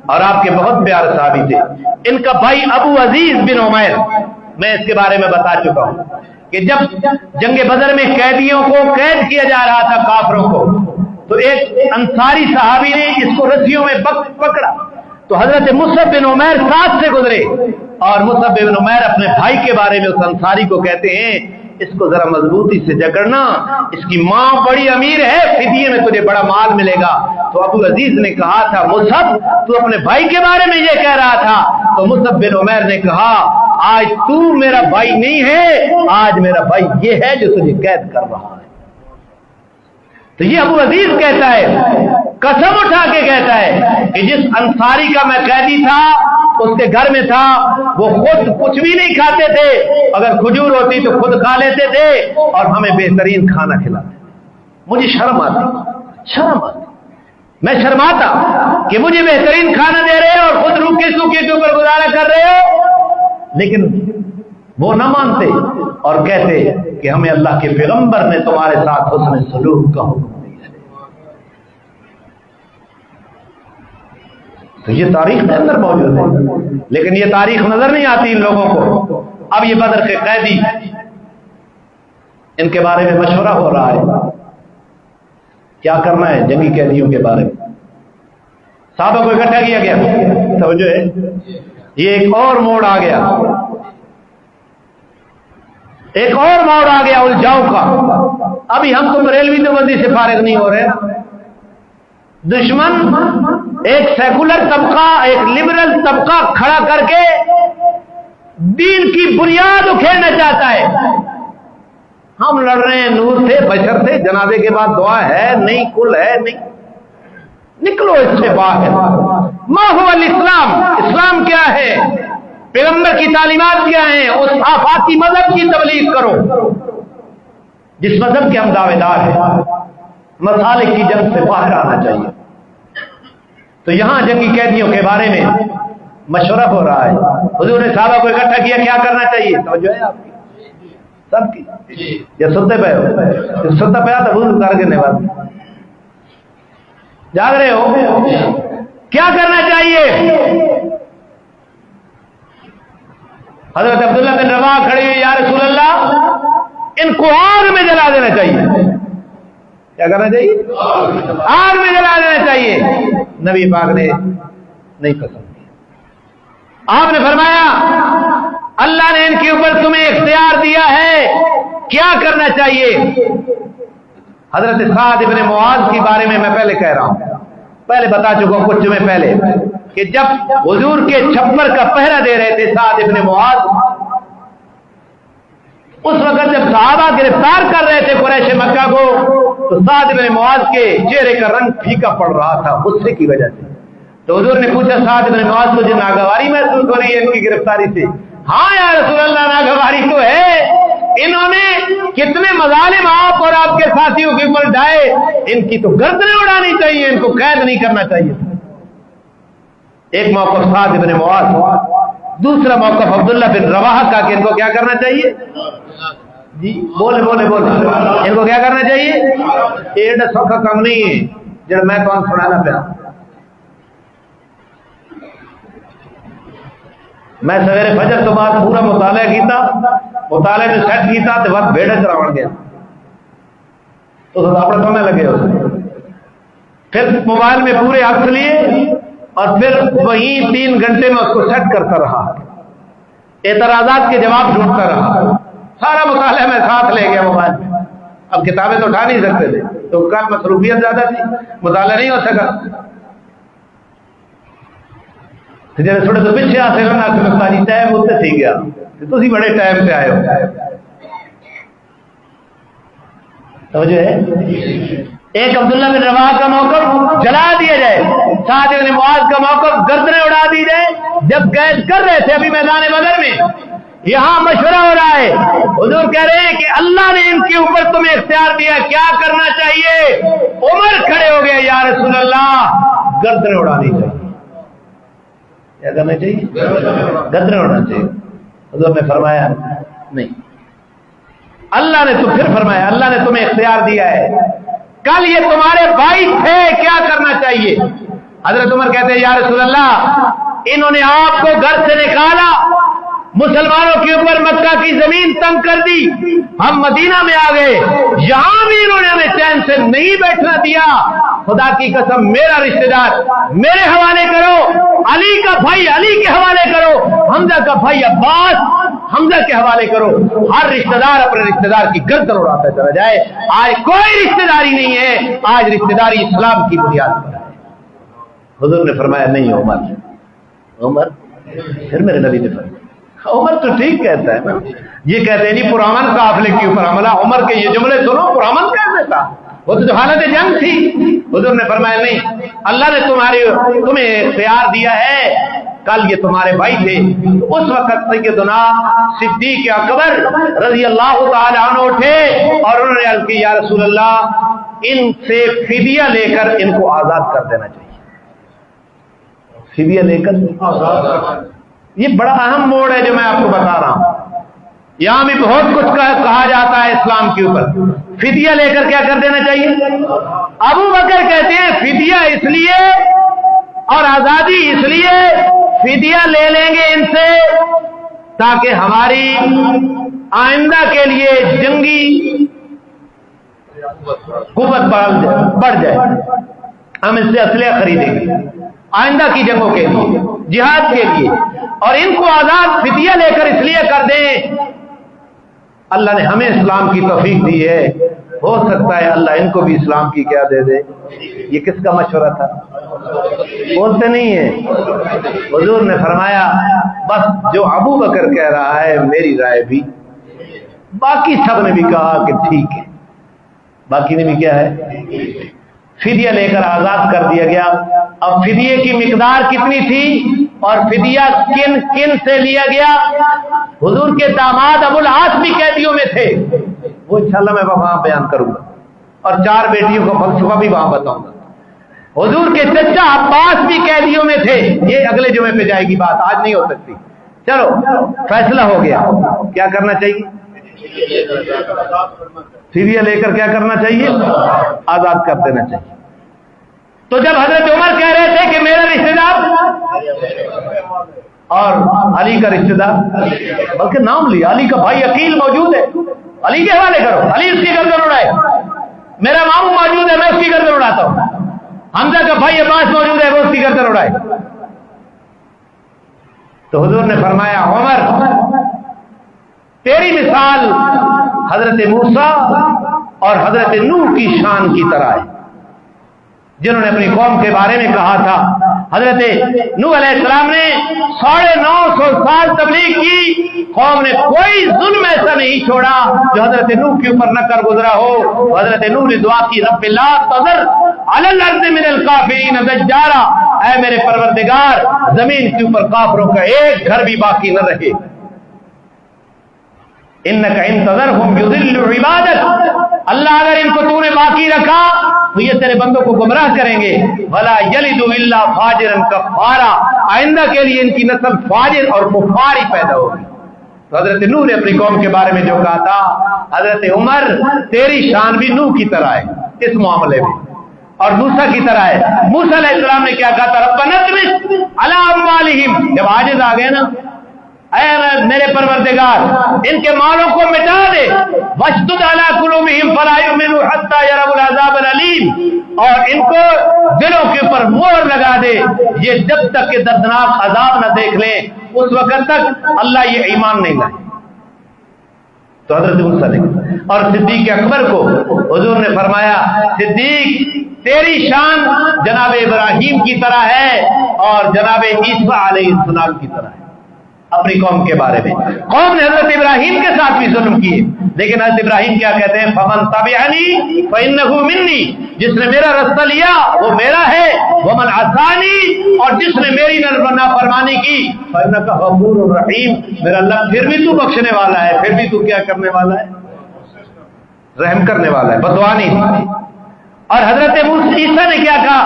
اور آپ کے بہت پیارے صحابی تھے. ان کا بھائی ابو عزیز بن عمیر, میں اس کے بارے میں بتا چکا ہوں کہ جب جنگ بدر میں قیدیوں کو قید کیا جا رہا تھا کافروں کو, تو ایک انصاری صحابی نے اس کو رسیوں میں پکڑا تو حضرت مصعب بن عمیر ساتھ سے گزرے اور مصعب بن عمیر اپنے بھائی کے بارے میں اس انصاری کو کہتے ہیں اس کو ذرا مضبوطی سے جکڑنا, اس کی ماں بڑی امیر ہے, فدیے میں تجھے بڑا مال ملے گا. تو ابو عزیز نے کہا تھا مصعب تو اپنے بھائی کے بارے میں یہ کہہ رہا تھا, تو مصعب بن عمیر نے کہا آج تو میرا بھائی نہیں ہے, آج میرا بھائی یہ ہے جو تجھے قید کر رہا ہے. تو یہ ابو عزیز کہتا ہے, قسم اٹھا کے کہتا ہے کہ جس انصاری کا میں قیدی تھا اس کے گھر میں تھا, وہ خود کچھ بھی نہیں کھاتے تھے, اگر کھجور ہوتی تو خود کھا لیتے تھے اور ہمیں بہترین کھانا کھلاتے. مجھے شرم آتی, میں شرماتا کہ مجھے بہترین کھانا دے رہے اور خود روکے سوکھے کے اوپر گزارا کر رہے ہو. لیکن وہ نہ مانتے اور کہتے کہ ہمیں اللہ کے پیغمبر نے تمہارے ساتھ حسن سلوک کا حکم دیا ہے. تو یہ تاریخ کے اندر موجود ہے, لیکن یہ تاریخ نظر نہیں آتی ان لوگوں کو. اب یہ بدر کے قیدی, ان کے بارے میں مشورہ ہو رہا ہے کیا کرنا ہے جنگی قیدیوں کے بارے میں. صحابہ کو اکٹھا کیا گیا, سمجھو یہ ایک اور موڑ آ گیا, ایک اور موڑ آ گیا الجھاؤ کا. ابھی ہم تم ریلوی بندی سے فارغ نہیں ہو رہے. دشمن ایک سیکولر طبقہ, ایک لبرل طبقہ کھڑا کر کے دین کی بنیاد اکھیڑنا چاہتا ہے. ہم لڑ رہے ہیں, نور تھے, بشر تھے, جنازے کے بعد دعا ہے نہیں, کل ہے نہیں, نکلو اس سے باہر. ما هو الاسلام, اسلام کیا ہے, پیغمبر کی تعلیمات کیا ہیں, اس آفاقی مذہب کی تبلیغ کرو جس مذہب کے ہم دعوے دار ہیں. مسالک کی جنگ سے باہر آنا چاہیے. تو یہاں جنگی قیدیوں کے بارے میں مشورہ ہو رہا ہے. حضور نے صحابہ کو اکٹھا کیا, کیا کرنا چاہیے, توجہ ہے آپ کی سب کی, یا ستے پہ ہو, ستا پہ آتا وضو کر کے نہیں, جاگ رہے ہو, کیا کرنا چاہیے. حضرت عبداللہ بن رواحہ کھڑے ہوئے, یا رسول اللہ ان کو آگ میں جلا دینا چاہیے. کیا کرنا چاہیے, آگ میں جلا دینا چاہیے. نبی پاک نے نہیں پسند کیا. آپ نے فرمایا اللہ نے ان کے اوپر تمہیں اختیار دیا ہے, کیا کرنا چاہیے. حضرت سعد ابن معاذ کے بارے میں پہلے کہہ رہا ہوں, پہلے بتا چکا ہوں کچھ جمعے پہلے کہ جب حضور کے چھپر کا پہرا دے رہے تھے سعد ابن معاذ, اس وقت جب صحابہ گرفتار کر رہے تھے قریش مکہ کو, تو سعد ابن معاذ کے چہرے کا رنگ پھیکا پڑ رہا تھا غصے کی وجہ سے. تو حضور نے پوچھا سعد ابن معاذ تجھے ناگواری محسوس ہو رہی ہے ان کی گرفتاری سے؟ ہاں یا رسول اللہ ناگواری تو ہے, انہوں نے کتنے مظالم آپ اور آپ کے ساتھیوں کے اوپر ڈھائے, ان کی تو گردنیں اڑانی چاہیے, ان کو قید نہیں کرنا چاہیے. ایک موقف سعد بن معاذ، دوسرا موقف عبداللہ بن رواحہ کا کہ ان کو کیا کرنا چاہیے؟ جی بولے بولے بولے، ان کو کیا کرنا چاہیے؟ یہ سوکھا کام نہیں ہے جب میں کون سنانا پیا. میں سویرے فجر تو بعد پورا مطالعہ کیتا، مطالعے میں سیٹ کیتا تو وقت بھیڑے چراون گیا تو اپنے سمے لگے اس میں. پھر موبائل میں پورے عکس لیے اور پھر وہیں 3 گھنٹے میں اس کو سیٹ کرتا رہا، اعتراضات کے جواب ڈھونڈتا رہا. سارا مطالعہ میں ساتھ لے گیا موبائل میں. اب کتابیں تو اٹھا نہیں سکتے تھے تو کل مصروفیت زیادہ تھی، مطالعہ نہیں ہو سکا. جب تھوڑے تو پیچھے آ سے لگتا جی ٹائم اتنے تھی گیا، تھی بڑے ٹائم پہ آئے ہو. توجہ ہے. ایک عبداللہ بن رواحہ کا موقف جلا دیا جائے، سعد بن معاذ کا موقف گردنیں اڑا دی جائے. جب قید کر رہے تھے ابھی میدان بدر میں، یہاں مشورہ ہو رہا ہے، حضور کہہ رہے ہیں کہ اللہ نے ان کے اوپر تمہیں اختیار دیا، کیا کرنا چاہیے؟ عمر کھڑے ہو گئے، یا رسول اللہ گردنیں اڑانی چاہیے. کیا کرنا چاہیے؟ گردنیں اڑانا چاہیے. حضور نے فرمایا نہیں. اللہ نے تو پھر فرمایا اللہ نے تمہیں اختیار دیا ہے، کل یہ تمہارے بھائی تھے، کیا کرنا چاہیے؟ حضرت عمر کہتے ہیں یا رسول اللہ انہوں نے آپ کو گھر سے نکالا، مسلمانوں کے اوپر مکہ کی زمین تنگ کر دی، ہم مدینہ میں آ گئے، یہاں بھی انہوں نے ہمیں چین سے نہیں بیٹھنا دیا. خدا کی قسم میرا رشتہ دار میرے حوالے کرو، علی کا بھائی علی کے حوالے کرو، حمزہ کا بھائی عباس حمزہ کے حوالے کرو. ہر رشتہ دار اپنے رشتہ دار کی گردن اڑاتا چلا جائے. آج کوئی رشتہ داری نہیں ہے، آج رشتہ داری اسلام کی بنیاد پر ہے. حضور نے فرمایا نہیں عمر. پھر میرے نبی نے فرمایا عمر تو ٹھیک کہتا ہے نا، یہ کہتے ہیں نہیں پرامن قافلے کے اوپر حملہ. عمر کے یہ جملے سنو، پرامن کہتے تھا، وہ تو حالت جنگ تھی. حضور نے فرمایا نہیں، اللہ نے تمہیں اختیار دیا ہے، کل یہ تمہارے بھائی تھے. اس وقت سیدنا صدیق اکبر رضی اللہ تعالی عنہ اٹھے اور انہوں نے عرض کی یا رسول اللہ ان سے فدیہ لے کر ان کو آزاد کر دینا چاہیے. فدیہ لے کر، یہ بڑا اہم موڑ ہے جو میں آپ کو بتا رہا ہوں. یہاں بھی بہت کچھ کہا جاتا ہے اسلام کے اوپر. فدیہ لے کر کیا کر دینا چاہیے؟ ابو بکر کہتے ہیں فدیہ اس لیے اور آزادی اس لیے، فدیہ لے لیں گے ان سے تاکہ ہماری آئندہ کے لیے جنگی قوت بڑھ جائے، ہم اس سے اسلحہ خریدیں گے آئندہ کی جنگوں کے لیے، جہاد کے لیے. اور ان کو آزاد فدیہ لے کر اس لیے کر دیں، اللہ نے ہمیں اسلام کی توفیق دی ہے، ہو سکتا ہے اللہ ان کو بھی اسلام کی کیا دے دے. یہ کس کا مشورہ تھا؟ بولتے نہیں ہیں. حضور نے فرمایا بس جو ابو بکر کہہ رہا ہے میری رائے بھی، باقی سب نے بھی کہا کہ ٹھیک ہے. باقی نے بھی کیا ہے؟ فدیہ لے کر آزاد کر دیا گیا. اب فدیے کی مقدار کتنی تھی اور فدیہ کن کن سے لیا گیا؟ حضور کے داماد ابو العاص بھی قیدیوں میں تھے، وہ انشاءاللہ میں وہاں بیان کروں گا، اور 4 بیٹیوں کا فلسفہ بھی وہاں بتاؤں گا. حضور کے چچا عباس بھی قیدیوں میں تھے، یہ اگلے جمعے پہ جائے گی بات، آج نہیں ہو سکتی. چلو فیصلہ ہو گیا، کیا کرنا چاہیے؟ فدیہ لے کر کیا کرنا چاہیے؟ آزاد کر دینا چاہیے. تو جب حضرت عمر کہہ رہے تھے کہ میرا رشتہ دار اور علی کا رشتہ دار، بلکہ نام لیا، علی کا بھائی عقیل موجود ہے، علی کے حوالے کرو، علی اس کی گردن اڑائے. میرا ماموں موجود ہے، میں اس کی گردن اڑاتا ہوں. حمزہ کا بھائی عباس موجود ہے، وہ اس کی گردن اڑائے. تو حضور نے فرمایا عمر تیری مثال حضرت موسیٰ اور حضرت نوح کی شان کی طرح ہے، جنہوں نے اپنی قوم کے بارے میں کہا تھا. حضرت نوح علیہ السلام نے 950 سال تبلیغ کی، قوم نے کوئی ظلم ایسا نہیں چھوڑا جو حضرت نوح کے اوپر نہ کر گزرا ہو. حضرت نوح نے دعا کی رب لا تذر علی الارض من الکافرین دجارا، اے میرے پروردگار زمین کے اوپر کافروں کا ایک گھر بھی باقی نہ رہے. انک ان تذرہم یضلوا عبادک، اللہ اگر ان کو تو نے باقی رکھا تو یہ تیرے بندوں کو گمراہ کریں گے. ولا یلد الا فاجرا کفارا، آئندہ کے لیے ان کی نسل فاجر اور کفار ہی پیدا ہوگی. تو حضرت نوح نے اپنی قوم کے بارے میں جو کہا تھا، حضرت عمر تیری شان بھی نوح کی طرح ہے اس معاملے میں، اور موسیٰ کی طرح ہے. موسیٰ علیہ السلام نے کیا کہا تھا؟ ربنا اطمس علی اموالہم، جب عاجز آ گئے نا، اے میرے پروردگار ان کے مالوں کو مٹا دے. واشدد علی قلوبہم فلا یؤمنوا حتی یروا العذاب الالیم، اور ان کو دلوں کے اوپر مہر لگا دے، یہ جب تک کہ دردناک عذاب نہ دیکھ لیں اس وقت تک اللہ یہ ایمان نہیں لائے. تو حضرت موسیٰ نے اور صدیق اکبر کو حضور نے فرمایا صدیق تیری شان جناب ابراہیم کی طرح ہے اور جناب عیسیٰ علیہ السلام کی طرح ہے. اپنی قوم کے بارے میں قوم نے حضرت ابراہیم کے ساتھ بھی ظلم کیے، لیکن حضرت ابراہیم کیا کہتے ہیں؟ فمن تبعنی فانہ منی، جس نے میرا رستہ لیا وہ میرا ہے. ومن عصانی، اور جس نے میری نافرمانی کی فانک غفور الرحیم، میرا اللہ پھر بھی تو بخشنے والا ہے، پھر بھی تو کیا کرنے والا ہے؟ رحم کرنے والا ہے، بدعا نہیں. اور حضرت عیسیٰ نے کیا کہا؟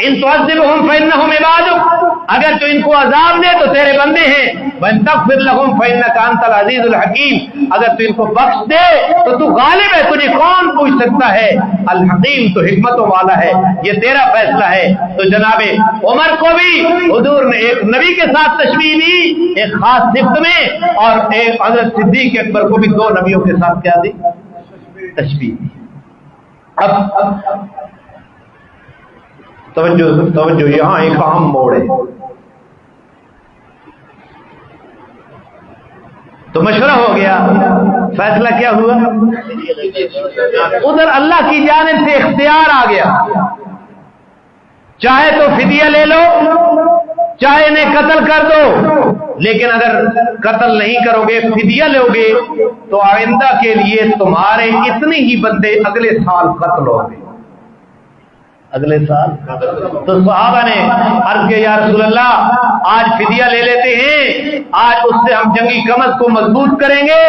ان تعذبہم فانہم عبادک، اگر تو ان کو عذاب دے تو تیرے بندے ہیں. وان تغفر لهم فانک انت العزیز الحکیم، اگر تو ان کو بخش دے تو تو غالب ہے، تجھے کون پوچھ سکتا ہے. الحکیم، تو حکمتوں والا ہے، یہ تیرا فیصلہ ہے. تو جناب عمر کو بھی حضور نے ایک نبی کے ساتھ تشبیہ دی ایک خاص صفت میں، اور ایک حضرت صدیق اکبر کو بھی دو نبیوں کے ساتھ کیا دی؟ تشبیہ دی. اب توجہ یہاں ایک اہم موڑ ہے. تو مشورہ ہو گیا، فیصلہ کیا ہوا؟ ادھر اللہ کی جانب سے اختیار آ گیا، چاہے تو فدیہ لے لو، چاہے انہیں قتل کر دو، لیکن اگر قتل نہیں کرو گے، فدیہ لو گے، تو آئندہ کے لیے تمہارے اتنے ہی بندے اگلے سال قتل ہو گے. اگلے سال تو صحابہ نے عرض کیا یا رسول اللہ آج فدیہ لے لیتے ہیں، آج اس سے ہم جنگی کمر کو مضبوط کریں گے،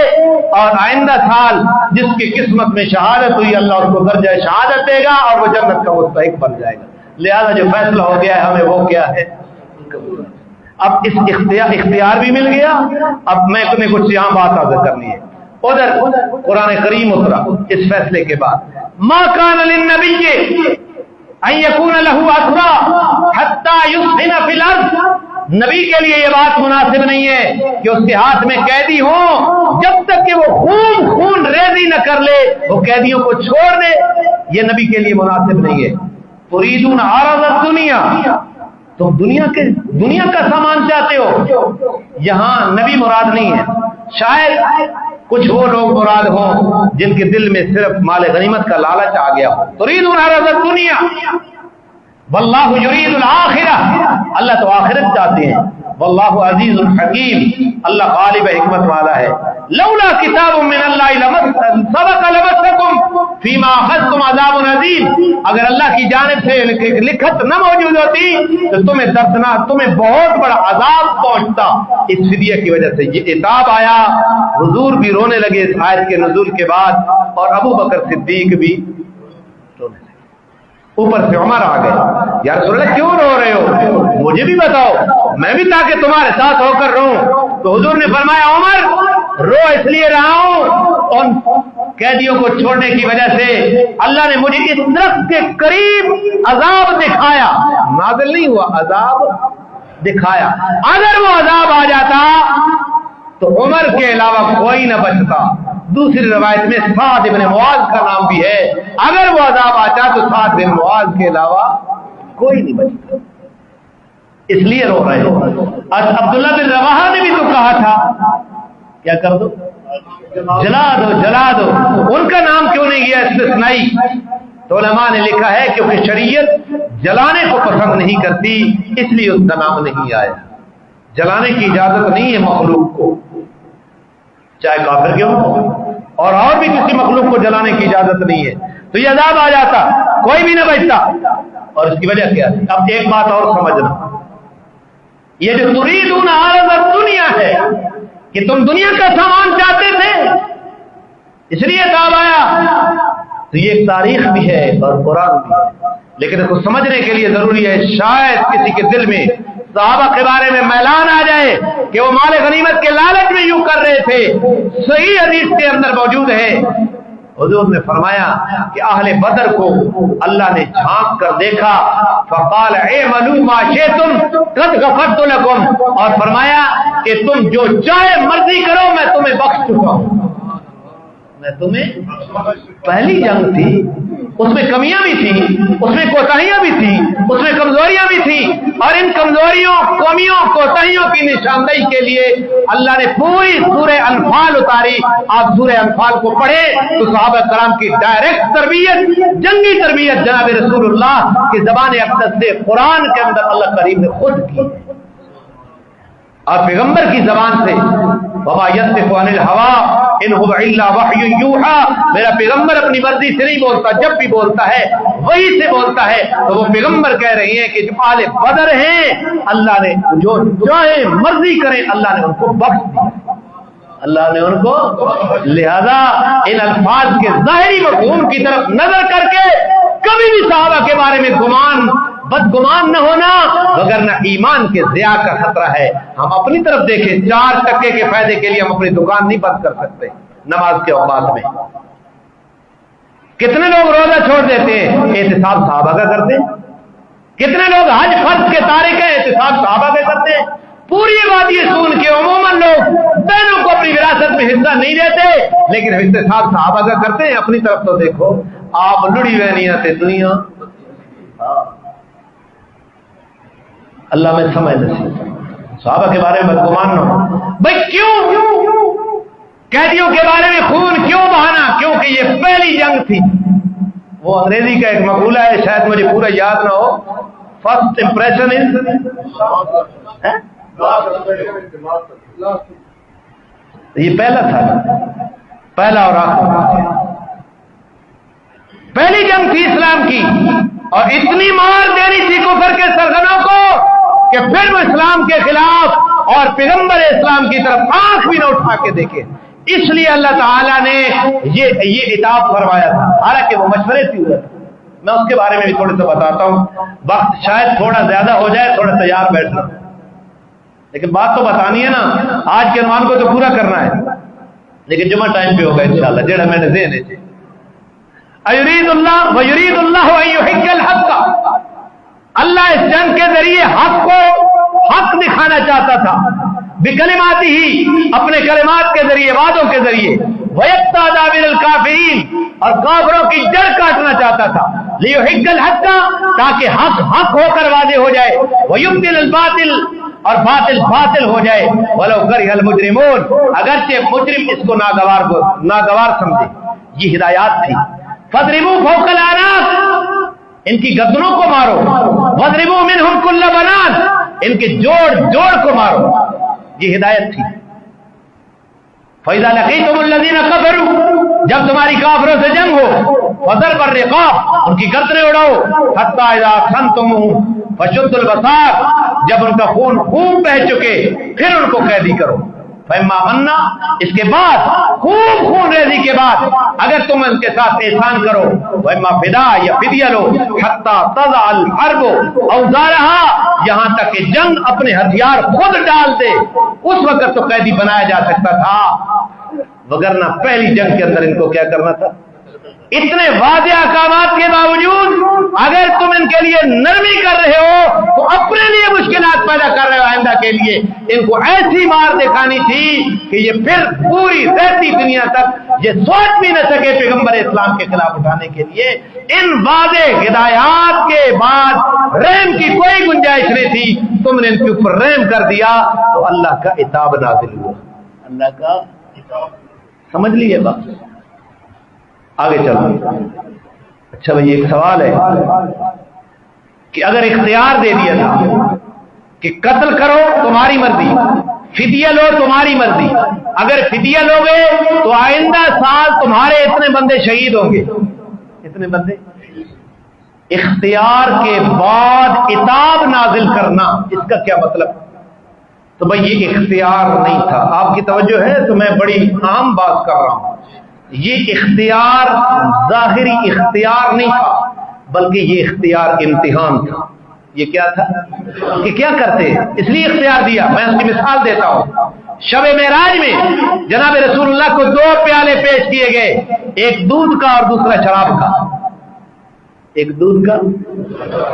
اور آئندہ سال جس کی قسمت میں شہادت ہوئی اللہ اس کو درجہ شہادت دے گا اور وہ جنت کا مستحق بن جائے گا. لہذا جو فیصلہ ہو گیا ہے ہمیں وہ کیا ہے؟ اب اس اختیار بھی مل گیا. اب میں تمہیں کچھ یہاں بات واضح کرنی ہے. ادھر قرآن کریم اترا اس فیصلے کے بعد، ما کان للنبی ان یکون له اسرا حتی یسخن فی الارض، نبی کے لیے یہ بات مناسب نہیں ہے کہ اس کے ہاتھ میں قیدی ہوں جب تک کہ وہ خون ریزی نہ کر لے، وہ قیدیوں کو چھوڑ دے. یہ نبی کے لیے مناسب نہیں ہے. تريدون عرض الدنیا، تم دنیا کا سامان چاہتے ہو. یہاں نبی مراد نہیں ہے، شاید کچھ وہ لوگ مراد ہوں جن کے دل میں صرف مال غنیمت کا لالچ آ گیا. تريدون عرض الدنیا واللہ یرید الآخرہ، اللہ تو آخرت چاہتے ہیں. واللہ عزیز الحکیم، اللہ غالب حکمت والا ہے. لولا کتاب من اللہ سبق لمسکم فیما اخذتم عذاب عظیم، اگر اللہ کی جانب سے لکھت نہ موجود ہوتی تو تمہیں بہت بڑا عذاب پہنچتا. اس فدیہ کی وجہ سے یہ عتاب آیا. حضور بھی رونے لگے اس آیت کے نزول کے بعد، اور ابو بکر صدیق بھی رونے لگے. اوپر سے عمر آ گئے، یا رسول اللہ کیوں رو رہے ہو؟ مجھے بھی بتاؤ، میں بھی تاکہ تمہارے ساتھ ہو کر رہوں. تو حضور نے فرمایا عمر رو اس لیے رہا ہوں ان قیدیوں کو چھوڑنے کی وجہ سے اللہ نے مجھے اس درخت کے قریب عذاب دکھایا، نازل نہیں ہوا، عذاب دکھایا. اگر وہ عذاب آ جاتا تو عمر کے علاوہ کوئی نہ بچتا. دوسری روایت میں سعد بن معاذ کا نام بھی ہے، اگر وہ عذاب آتا تو سعد بن معاذ کے علاوہ کوئی نہیں بچتا. اس لیے رو رہے ہو. عبداللہ بن رواحہ نے بھی تو کہا تھا کیا کر دو، جلا دو. ان کا نام کیوں نہیں گیا استثنائی؟ تو علماء نے لکھا ہے کیونکہ شریعت جلانے کو پسند نہیں کرتی، اس لیے اس کا نام نہیں آیا. جلانے کی اجازت نہیں ہے مخلوق کو، چاہے کافر کیوں اور بھی کسی مخلوق کو جلانے کی اجازت نہیں ہے. تو یہ عذاب آ جاتا، کوئی بھی نہ بچتا. اور اس کی وجہ کیا ہے؟ اب ایک بات اور سمجھنا، یہ جو تريدون عرض الدنیا ہے کہ تم دنیا کا سامان چاہتے تھے، اس لیے کہا آیا تو یہ ایک تاریخ بھی ہے اور قرآن بھی ہے، لیکن اس کو سمجھنے کے لیے ضروری ہے شاید کسی کے دل میں صحابہ کے بارے میں میلان آ جائے کہ وہ مال غنیمت کے لالچ میں یوں کر رہے تھے۔ صحیح حدیث کے اندر موجود ہے، حضور نے فرمایا کہ اہل بدر کو اللہ نے جھانک کر دیکھا، فقال اعملوا ما شئتم قد غفرت لكم، اور فرمایا کہ تم جو چاہے مرضی کرو میں تمہیں بخش چکا ہوں۔ میں تمہیں پہلی جنگ تھی، اس میں کمیاں بھی تھیں، اس میں کوتاہیاں بھی تھیں، اس میں کمزوریاں بھی تھیں، اور ان کمزوریوں، کمیوں، کوتاہیوں کی نشاندہی کے لیے اللہ نے پوری سورہ انفال اتاری۔ آپ سورہ انفال کو پڑھے تو صحابہ کرام کی ڈائریکٹ تربیت، جنگی تربیت جناب رسول اللہ کی زبان اقدس سے قرآن کے اندر اللہ کریم نے خود کی، اور پیغمبر کی زبان سے وما ينطق عن الهوى ان هو الا وحی یوحى، میرا پیغمبر اپنی مرضی سے نہیں بولتا، جب بھی بولتا ہے وہی سے بولتا ہے۔ تو وہ پیغمبر کہہ رہی ہیں کہ جو آل بدر ہیں اللہ نے جو چاہے مرضی کریں اللہ نے ان کو بخش دیا، اللہ نے ان کو، لہذا ان الفاظ کے ظاہری مفہوم کی طرف نظر کر کے کبھی بھی صحابہ کے بارے میں بدگمان نہ ہونا، وگرنہ ایمان کے ضیاع کا خطرہ ہے۔ ہم اپنی طرف دیکھیں، 4% کے فائدے کے لیے ہم اپنی دکان نہیں بند کر سکتے نماز کے اوقات میں۔ کتنے لوگ روزہ چھوڑ دیتے ہیں، احتساب صحابہ کا کرتے ہیں۔ کتنے لوگ حج فرض کے تارک ہیں، احتساب صحابہ کا کرتے ہیں۔ پوری بات یہ سن کے عموماً لوگ بہنوں کو اپنی وراثت میں حصہ نہیں دیتے، لیکن احتساب صحابہ کا کرتے ہیں۔ اپنی طرف تو دیکھو، آپ لڑی وینیاں سے دنیا، اللہ میں سمجھ نصیب، صحابہ کے بارے میں بدگمان نہ ہو۔ بھائی کیوں قیدیوں کے بارے میں خون کیوں بہانا؟ کیونکہ یہ پہلی جنگ تھی۔ وہ انگریزی کا ایک مقولہ ہے، شاید مجھے پورا یاد نہ ہو، فرسٹ امپریشن از، یہ پہلا تھا، پہلا اور آخری، پہلی جنگ تھی اسلام کی، اور اتنی مار دینی تھی کفر کے سرغنوں کو کہ پھر وہ اسلام کے خلاف اور پیغمبر اسلام کی طرف آنکھ بھی نہ اٹھا کے دیکھے۔ اس لیے اللہ تعالیٰ نے یہ عتاب فرمایا تھا، حالانکہ وہ مشورے سے ہوا تھا۔ میں اس کے بارے میں بھی تھوڑا سا بتاتا ہوں، وقت شاید تھوڑا زیادہ ہو جائے، تھوڑا تیار بیٹھنا، لیکن بات تو بتانی ہے نا، آج کے عنوان کو تو پورا کرنا ہے، لیکن جمعہ ٹائم پہ ہوگا انشاءاللہ، جڑا میں نے ذہن سے ایرید اللہ ویرید اللہ ان یحق الحق، اللہ اس جنگ کے ذریعے حق کو حق دکھانا چاہتا تھا، بکلماتی ہی، اپنے کلمات کے ذریعے، وعدوں کے ذریعے، ویقطع دابر الکافرین، اور کافروں کی جڑ کاٹنا چاہتا تھا، لیحق الحق، تاکہ حق حق ہو کر واضح ہو جائے، ویبطل الباطل، اور باطل باطل ہو جائے، ولو کرہ المجرمون، اگرچہ مجرم اس کو ناگوار سمجھے۔ یہ ہدایات تھی۔ فاضربوا فوق الاعناق، ان کی گردنوں کو مارو، واضربوا منہم کل بنان، ان کے جوڑ کو مارو، یہ ہدایت تھی۔ فَإِذَا لَقِيتُمُ الَّذِينَ كَفَرُوا، جب تمہاری کافروں سے جنگ ہو، فَضَرْبَ الرِّقَابِ، ان کی گردنیں اڑاؤ، حَتَّىٰ إِذَا أَثْخَنْتُمُوهُمْ فَشُدُّوا الْوَثَاقَ، جب ان کا خون خوب بہہ چکے پھر ان کو قیدی کرو۔ فَإِمَّا مَنًّا، اس کے بعد خوب خون ریزی کے بعد اگر تم ان کے ساتھ احسان کرو، وَإِمَّا فِدَاء، یا فدیہ لو، حَتَّىٰ تَضَعَ الْحَرْبُ أَوْزَارَهَا، یہاں تک کہ جنگ اپنے ہتھیار خود ڈال دے، اس وقت تو قیدی بنایا جا سکتا تھا، وگرنہ پہلی جنگ کے اندر ان کو کیا کرنا تھا؟ اتنے واضح احکامات کے باوجود اگر تم ان کے لیے نرمی کر رہے ہو تو اپنے لیے مشکلات پیدا کر رہے ہو۔ آئندہ کے لیے ان کو ایسی مار دکھانی تھی کہ یہ پھر پوری رہتی دنیا تک یہ سوچ بھی نہ سکے پیغمبر اسلام کے خلاف اٹھانے کے لیے۔ ان واضح ہدایات کے بعد رحم کی کوئی گنجائش نہیں تھی، تم نے ان کے اوپر رحم کر دیا تو اللہ کا عتاب نازل ہوا۔ اللہ کا سمجھ لیے بات، آگے چلو۔ اچھا بھائی ایک سوال ہے کہ اگر اختیار دے دیا تھا کہ قتل کرو تمہاری مرضی، فدیہ لو تمہاری مرضی، اگر فدیہ لوگے تو آئندہ سال تمہارے اتنے بندے شہید ہوں گے، اتنے بندے، اختیار کے بعد عتاب نازل کرنا، اس کا کیا مطلب؟ تو بھائی یہ اختیار نہیں تھا۔ آپ کی توجہ ہے تو میں بڑی عام بات کر رہا ہوں، یہ اختیار ظاہری اختیار نہیں تھا، بلکہ یہ اختیار امتحان تھا۔ یہ کیا تھا کہ کیا کرتے ہیں، اس لیے اختیار دیا۔ میں اس کی مثال دیتا ہوں۔ شب معراج میں جناب رسول اللہ کو 2 پیالے پیش کیے گئے، ایک دودھ کا اور دوسرا شراب کا۔ ایک دودھ کا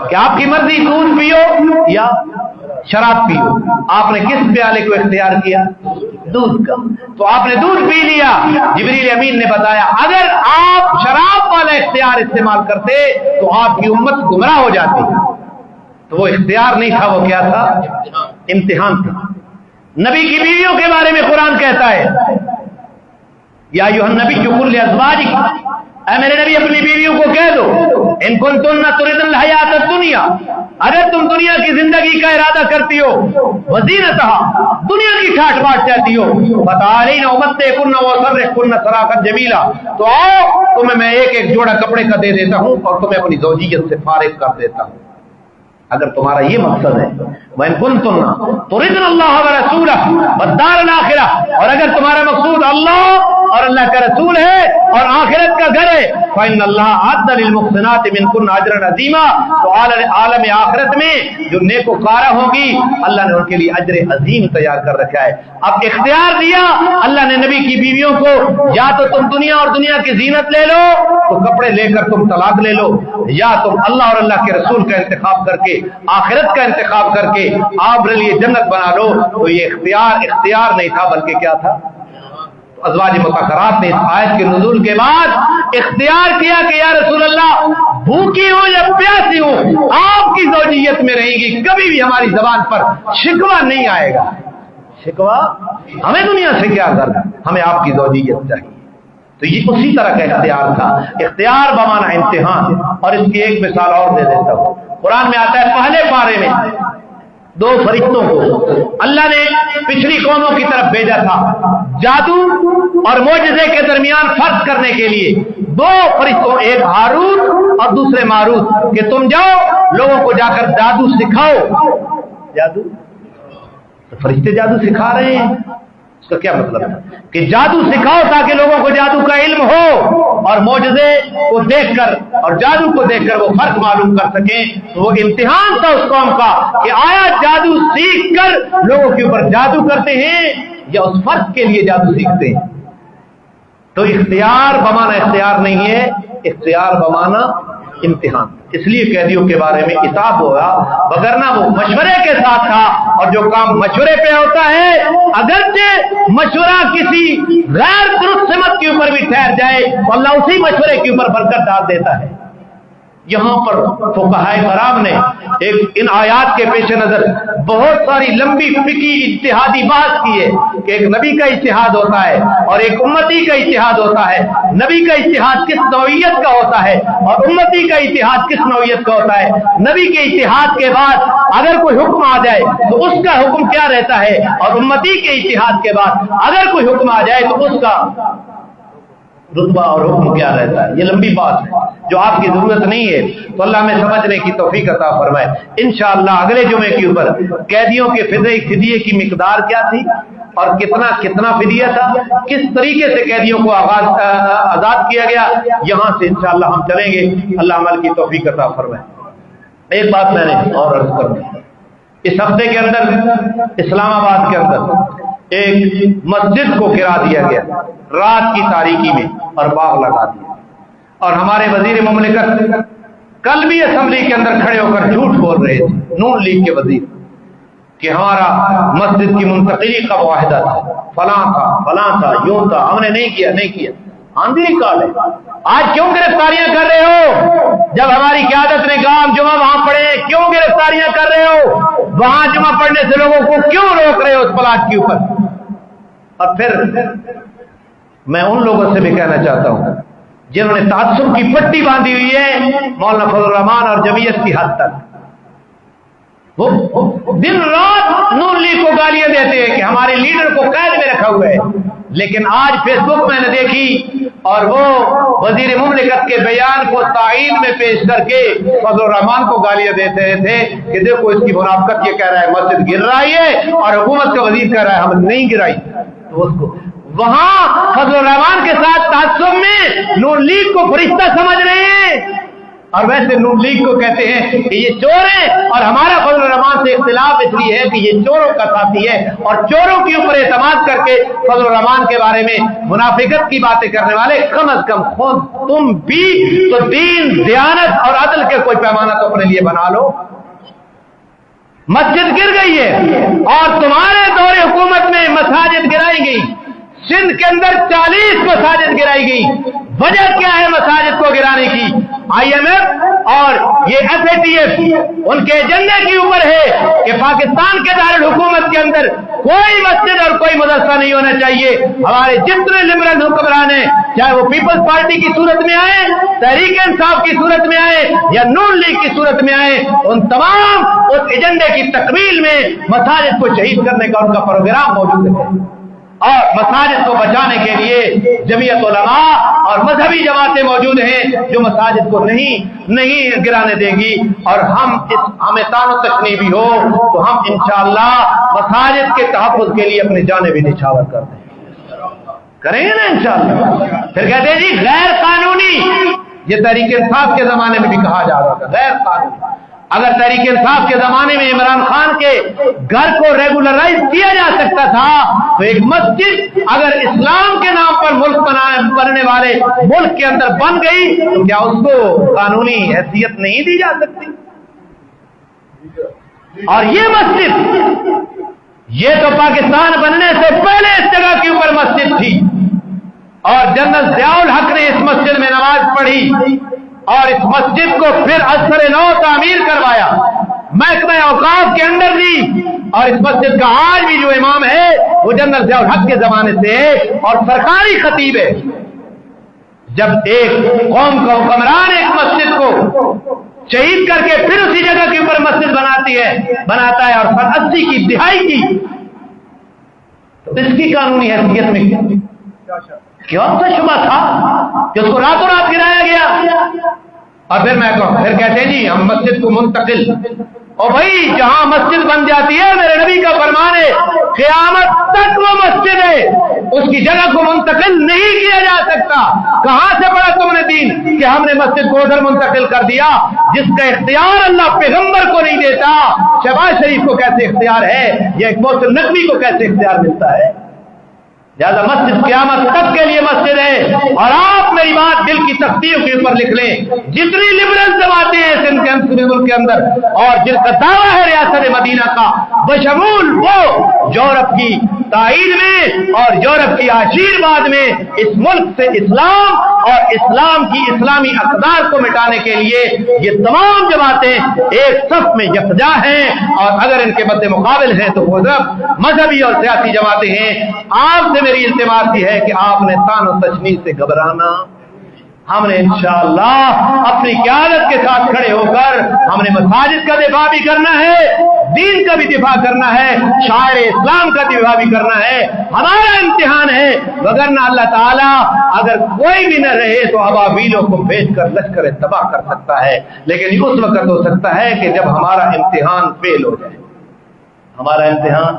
کہ آپ کی مرضی دودھ پیو یا شراب پیو، آپ نے کس پیالے کو اختیار کیا؟ دودھ کا۔ تو آپ نے دودھ پی لیا۔ جبریل امین نے بتایا اگر آپ شراب والا اختیار استعمال کرتے تو آپ کی امت گمراہ ہو جاتی۔ تو وہ اختیار نہیں تھا، وہ کیا تھا؟ امتحان تھا۔ نبی کی بیویوں کے بارے میں قرآن کہتا ہے یا ایھا النبی قل لازواجک، اے میرے نبی اپنی بیویوں کو کہہ دو ان کنتن تردن الحیات الدنیا، اگر تم دنیا کی زندگی کا ارادہ کرتی ہو، وزینتہا، دنیا کی ٹھاٹ باٹ چاہتی ہو، فتعالین امتعکن واسرحکن سراحا جمیلا، تو آؤ تمہیں میں ایک جوڑا کپڑے کا دے دیتا ہوں اور تمہیں اپنی زوجیت سے فارغ کر دیتا ہوں۔ اگر تمہارا یہ مقصد ہے وَإِن كُنتُنَّ تُرِدْنَ اللَّهَ وَرَسُولَهُ وَالدَّارَ الْآخِرَةَ، اور اگر تمہارا مقصود اللہ اور اللہ کا رسول ہے اور آخرت کا گھر ہے، فَإِنَّ اللَّهَ أَعَدَّ لِلْمُحْسِنَاتِ مِنكُنَّ أَجْرًا عَظِيمًا، تو عالم آخرت میں جو نیکوکارہ ہوں گی اللہ نے ان کے لیے اجر عظیم تیار کر رکھا ہے۔ اب اختیار دیا اللہ نے نبی کی بیویوں کو، یا تو تم دنیا اور دنیا کی زینت لے لو تو کپڑے لے کر تم طلاق لے لو، یا تم اللہ اور اللہ کے رسول کا انتخاب کر کے، آخرت کا انتخاب کر کے آپ کے لیے جنت بنا لو۔ تو یہ اختیار نہیں تھا بلکہ کیا تھا؟ ازواج مطہرات نے اس آیت کے نزول کے بعد اختیار کیا کہ یا رسول اللہ بھوکی ہوں یا پیاسی ہوں آپ کی زوجیت میں رہیں گی، کبھی بھی ہماری زبان پر شکوہ نہیں آئے گا۔ شکوہ ہمیں دنیا سے کیا کرنا، ہمیں آپ کی زوجیت چاہیے۔ تو یہ اسی طرح کا اختیار تھا، اختیار بمانا امتحان۔ اور اس کی ایک مثال اور دے دیتا ہوں، قرآن میں آتا ہے پہلے پارے میں 2 فرشتوں کو اللہ نے پچھلی قوموں کی طرف بھیجا تھا جادو اور معجزے کے درمیان فرق کرنے کے لیے۔ 2 فرشتوں، ایک ہاروت اور دوسرے ماروت، کہ تم جاؤ لوگوں کو جا کر جادو سکھاؤ۔ جادو تو فرشتے جادو سکھا رہے ہیں، اس کا کیا مطلب ہے کہ جادو سکھاؤ تاکہ لوگوں کو جادو کا علم ہو اور معجزے کو دیکھ کر اور جادو کو دیکھ کر وہ فرق معلوم کر سکیں۔ تو وہ امتحان تھا اس قوم کا کہ آیا جادو سیکھ کر لوگوں کے اوپر جادو کرتے ہیں یا اس فرق کے لیے جادو سیکھتے ہیں۔ تو اختیار بمانا اختیار نہیں ہے، اختیار بمانا امتحان۔ اس لیے قیدیوں کے بارے میں عتاب ہوگا، وگرنہ وہ مشورے کے ساتھ تھا، اور جو کام مشورے پہ ہوتا ہے اگرچہ مشورہ کسی غیر درست سمت کے اوپر بھی ٹھہر جائے تو اللہ اسی مشورے کے اوپر برکت ڈال دیتا ہے۔ یہاں پر فقہائے کرام نے ان آیات کے پیش نظر بہت ساری لمبی فقہی اجتہادی بحث کی ہے کہ ایک نبی کا اجتہاد ہوتا ہے اور ایک امتی کا اجتہاد ہوتا ہے۔ نبی کا اجتہاد کس نوعیت کا ہوتا ہے اور امتی کا اجتہاد کس نوعیت کا ہوتا ہے۔ نبی کے اجتہاد کے بعد اگر کوئی حکم آ جائے تو اس کا حکم کیا رہتا ہے، اور امتی کے اجتہاد کے بعد اگر کوئی حکم آ جائے تو اس کا رتبہ اور حکم کیا رہتا ہے۔ یہ لمبی بات ہے جو آپ کی ضرورت نہیں ہے، تو اللہ میں سمجھنے کی توفیق عطا فرمائے۔ انشاءاللہ اگلے جمعے کے اوپر قیدیوں کے فدیے کی مقدار کیا تھی اور کتنا فدیہ تھا، کس طریقے سے قیدیوں کو آزاد کیا گیا، یہاں سے انشاءاللہ ہم چلیں گے۔ اللہ عمل کی توفیق عطا فرمائے۔ ایک بات میں نے اور عرض کر دی، اس ہفتے کے اندر اسلام آباد کے اندر ایک مسجد کو گرا دیا گیا رات کی تاریکی میں اور باغ لگا دیا، اور ہمارے وزیر مملکت کل بھی اسمبلی کے اندر کھڑے ہو کر جھوٹ بول رہے تھے، نون لیگ کے وزیر، کہ ہمارا مسجد کی منتقلی کا معاہدہ تھا، فلاں تھا، یوں تھا، ہم نے نہیں کیا۔ آندھی نکال ہے۔ آج کیوں گرفتاریاں کر رہے ہو؟ جب ہماری قیادت نے کہا ہم جمعہ وہاں پڑھے، کیوں گرفتاریاں کر رہے ہو؟ وہاں جمعہ پڑھنے سے لوگوں کو کیوں روک رہے ہو اس پلاٹ کے اوپر؟ اور پھر میں ان لوگوں سے بھی کہنا چاہتا ہوں جنہوں نے تعصب کی پٹی باندھی ہوئی ہے مولانا فضل الرحمان اور جمعیت کی حد تک، وہ دن رات نون لیگ کو گالیاں دیتے ہیں کہ ہمارے لیڈر کو قید میں رکھا ہوا ہے، لیکن آج فیس بک میں نے دیکھی اور وہ وزیر مملکت کے بیان کو تعین میں پیش کر کے فضل الرحمان کو گالیاں دیتے تھے کہ دیکھو اس کی منافقت، یہ کہہ رہا ہے مسجد گر رہی ہے اور حکومت کا وزیر کہہ رہا ہے ہم نہیں گرائی۔ تو اس کو وہاں فضل الرحمان کے ساتھ تعصب میں نون لیگ کو فرشتہ سمجھ رہے ہیں، اور ویسے نون لیگ کو کہتے ہیں کہ یہ چور ہے، اور ہمارا فضل الرحمان سے اختلاف اس لیے ہے کہ یہ چوروں کا ساتھی ہے، اور چوروں کے اوپر اعتماد کر کے فضل الرحمان کے بارے میں منافقت کی باتیں کرنے والے، کم از کم خود تم بھی تو دین، دیانت اور عدل کے کوئی پیمانہ تو اپنے لیے بنا لو۔ مسجد گر گئی ہے اور تمہارے دور حکومت میں مساجد گرائی گئی، سندھ کے اندر 40 مساجد گرائی گئی۔ وجہ کیا ہے مساجد کو گرانے کی؟ آئی ایم ایف اور یہ ایف اے ٹی ایف ان کے ایجنڈے کے اوپر ہے کہ پاکستان کے دارالحکومت کے اندر کوئی مسجد اور کوئی مدرسہ نہیں ہونا چاہیے۔ ہمارے جتنے لبرل حکمران ہیں، چاہے وہ پیپلز پارٹی کی صورت میں آئے، تحریک انصاف کی صورت میں آئے یا نون لیگ کی صورت میں آئے، ان تمام اس ایجنڈے کی تکمیل میں مساجد کو شہید کرنے کا ان کا پروگرام موجود ہے، اور مساجد کو بچانے کے لیے جمعیت علماء اور مذہبی جماعتیں موجود ہیں جو مساجد کو نہیں گرانے دے گی۔ اور ہمیں تان و تشنیع بھی ہو تو ہم انشاءاللہ مساجد کے تحفظ کے لیے اپنی جانیں بھی نچھاور کریں گے نا انشاءاللہ۔ پھر کہتے ہیں جی غیر قانونی، یہ تحریک انصاف کے زمانے میں بھی کہا جا رہا تھا غیر قانونی۔ اگر تحریک انصاف کے زمانے میں عمران خان کے گھر کو ریگولرائز کیا جا سکتا تھا تو ایک مسجد اگر اسلام کے نام پر ملک بننے والے ملک کے اندر بن گئی تو کیا اس کو قانونی حیثیت نہیں دی جا سکتی؟ اور یہ مسجد، یہ تو پاکستان بننے سے پہلے اس جگہ کے اوپر مسجد تھی، اور جنرل ضیاء الحق نے اس مسجد میں نماز پڑھی اور اس مسجد کو پھر اثر نو تعمیر کروایا، محکمہ اوقاف کے اندر دی، اور اس مسجد کا آج بھی جو امام ہے وہ جنرل ضیاء الحق کے زمانے سے ہے اور سرکاری خطیب ہے۔ جب ایک قوم کا حکمران ایک مسجد کو شہید کر کے پھر اسی جگہ کے اوپر مسجد بناتا ہے اور 80 کی دہائی کی، تو اس کی قانونی حیثیت میں کیا شبہ تھا کہ اس کو راتوں رات گرایا گیا؟ اور پھر کہتے ہیں جی ہم مسجد کو منتقل، اور بھائی جہاں مسجد بن جاتی ہے میرے نبی کا فرمان ہے قیامت تک وہ مسجد ہے، اس کی جگہ کو منتقل نہیں کیا جا سکتا۔ کہاں سے پڑھا تم نے دین کہ ہم نے مسجد کو ادھر منتقل کر دیا؟ جس کا اختیار اللہ پیغمبر کو نہیں دیتا، شہباز شریف کو کیسے اختیار ہے یا ایک محسن نقوی کو کیسے اختیار ملتا ہے؟ لہذا مسجد قیامت تک کے لیے مسجد ہے۔ اور آپ میری بات دل کی تختیوں کے اوپر لکھ لیں، جتنی لبرل جماعتیں ہیں سندھ کے ملک کے اندر اور جن کا دعویٰ ہے ریاست مدینہ کا، بشمول وہ یورپ کی تائید میں اور یورپ کی آشیرواد میں اس ملک سے اسلام اور اسلام کی اسلامی اقدار کو مٹانے کے لیے یہ تمام جماعتیں ایک صف میں یکجا ہیں، اور اگر ان کے مد مقابل ہیں تو وہ مذہبی اور سیاسی جماعتیں ہیں۔ آپ سے میری التماس یہ ہے کہ آپ نے تان و تشنیع سے گھبرانا، ہم نے انشاءاللہ اپنی قیادت کے ساتھ کھڑے ہو کر ہم نے مساجد کا دفاع بھی کرنا ہے، دین کا بھی دفاع کرنا ہے، شاعر اسلام کا دفاع بھی کرنا ہے۔ ہمارا امتحان ہے، وگرنہ اللہ تعالیٰ اگر کوئی بھی نہ رہے تو ابابیلوں کو بھیج کر لشکر تباہ کر سکتا ہے، لیکن اس وقت ہو سکتا ہے کہ جب ہمارا امتحان فیل ہو جائے، ہمارا امتحان۔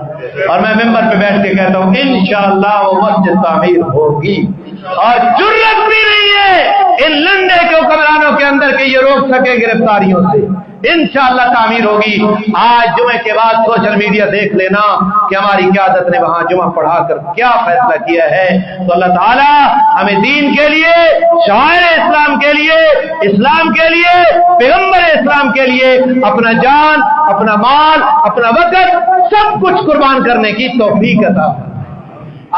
اور میں ممبر پہ بیٹھ کے کہتا ہوں انشاءاللہ وہ مسجد تعمیر ہوگی، اور جرت بھی نہیں ہے ان لنڈے کے حکمرانوں کے اندر کہ یہ روک سکے گرفتاریوں سے، انشاءاللہ تعمیر ہوگی۔ آج جمعے کے بعد سوشل میڈیا دیکھ لینا کہ ہماری قیادت نے وہاں جمعہ پڑھا کر کیا فیصلہ کیا ہے۔ تو اللہ تعالیٰ ہمیں دین کے لیے، شاعر اسلام کے لیے، اسلام کے لیے، پیغمبر اسلام کے لیے اپنا جان، اپنا مال، اپنا وقت سب کچھ قربان کرنے کی توفیق عطا فرمائے۔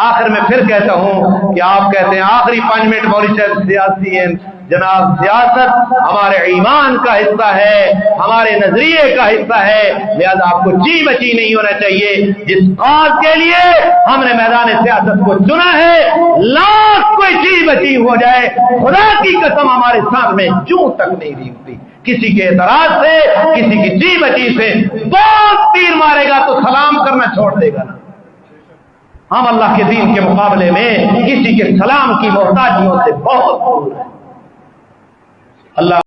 آخر میں پھر کہتا ہوں کہ آپ کہتے ہیں آخری 5 منٹ مولوی صاحب سیاسی ہیں، جناب سیاست ہمارے ایمان کا حصہ ہے، ہمارے نظریے کا حصہ ہے، لہذا آپ کو جی بچی نہیں ہونا چاہیے۔ جس کاز کے لیے ہم نے میدان سیاست کو چنا ہے، لاکھ کوئی جی بچی ہو جائے، خدا کی قسم ہمارے سامنے جوں تک نہیں ریگتی۔ کسی کے اعتراض سے، کسی کی جی بچی سے بہت تیر مارے گا تو سلام کرنا چھوڑ دے گا نا۔ ہم اللہ کے دین کے مقابلے میں کسی کے سلام کی محتاجیوں سے بہت دور ہیں۔ اللہ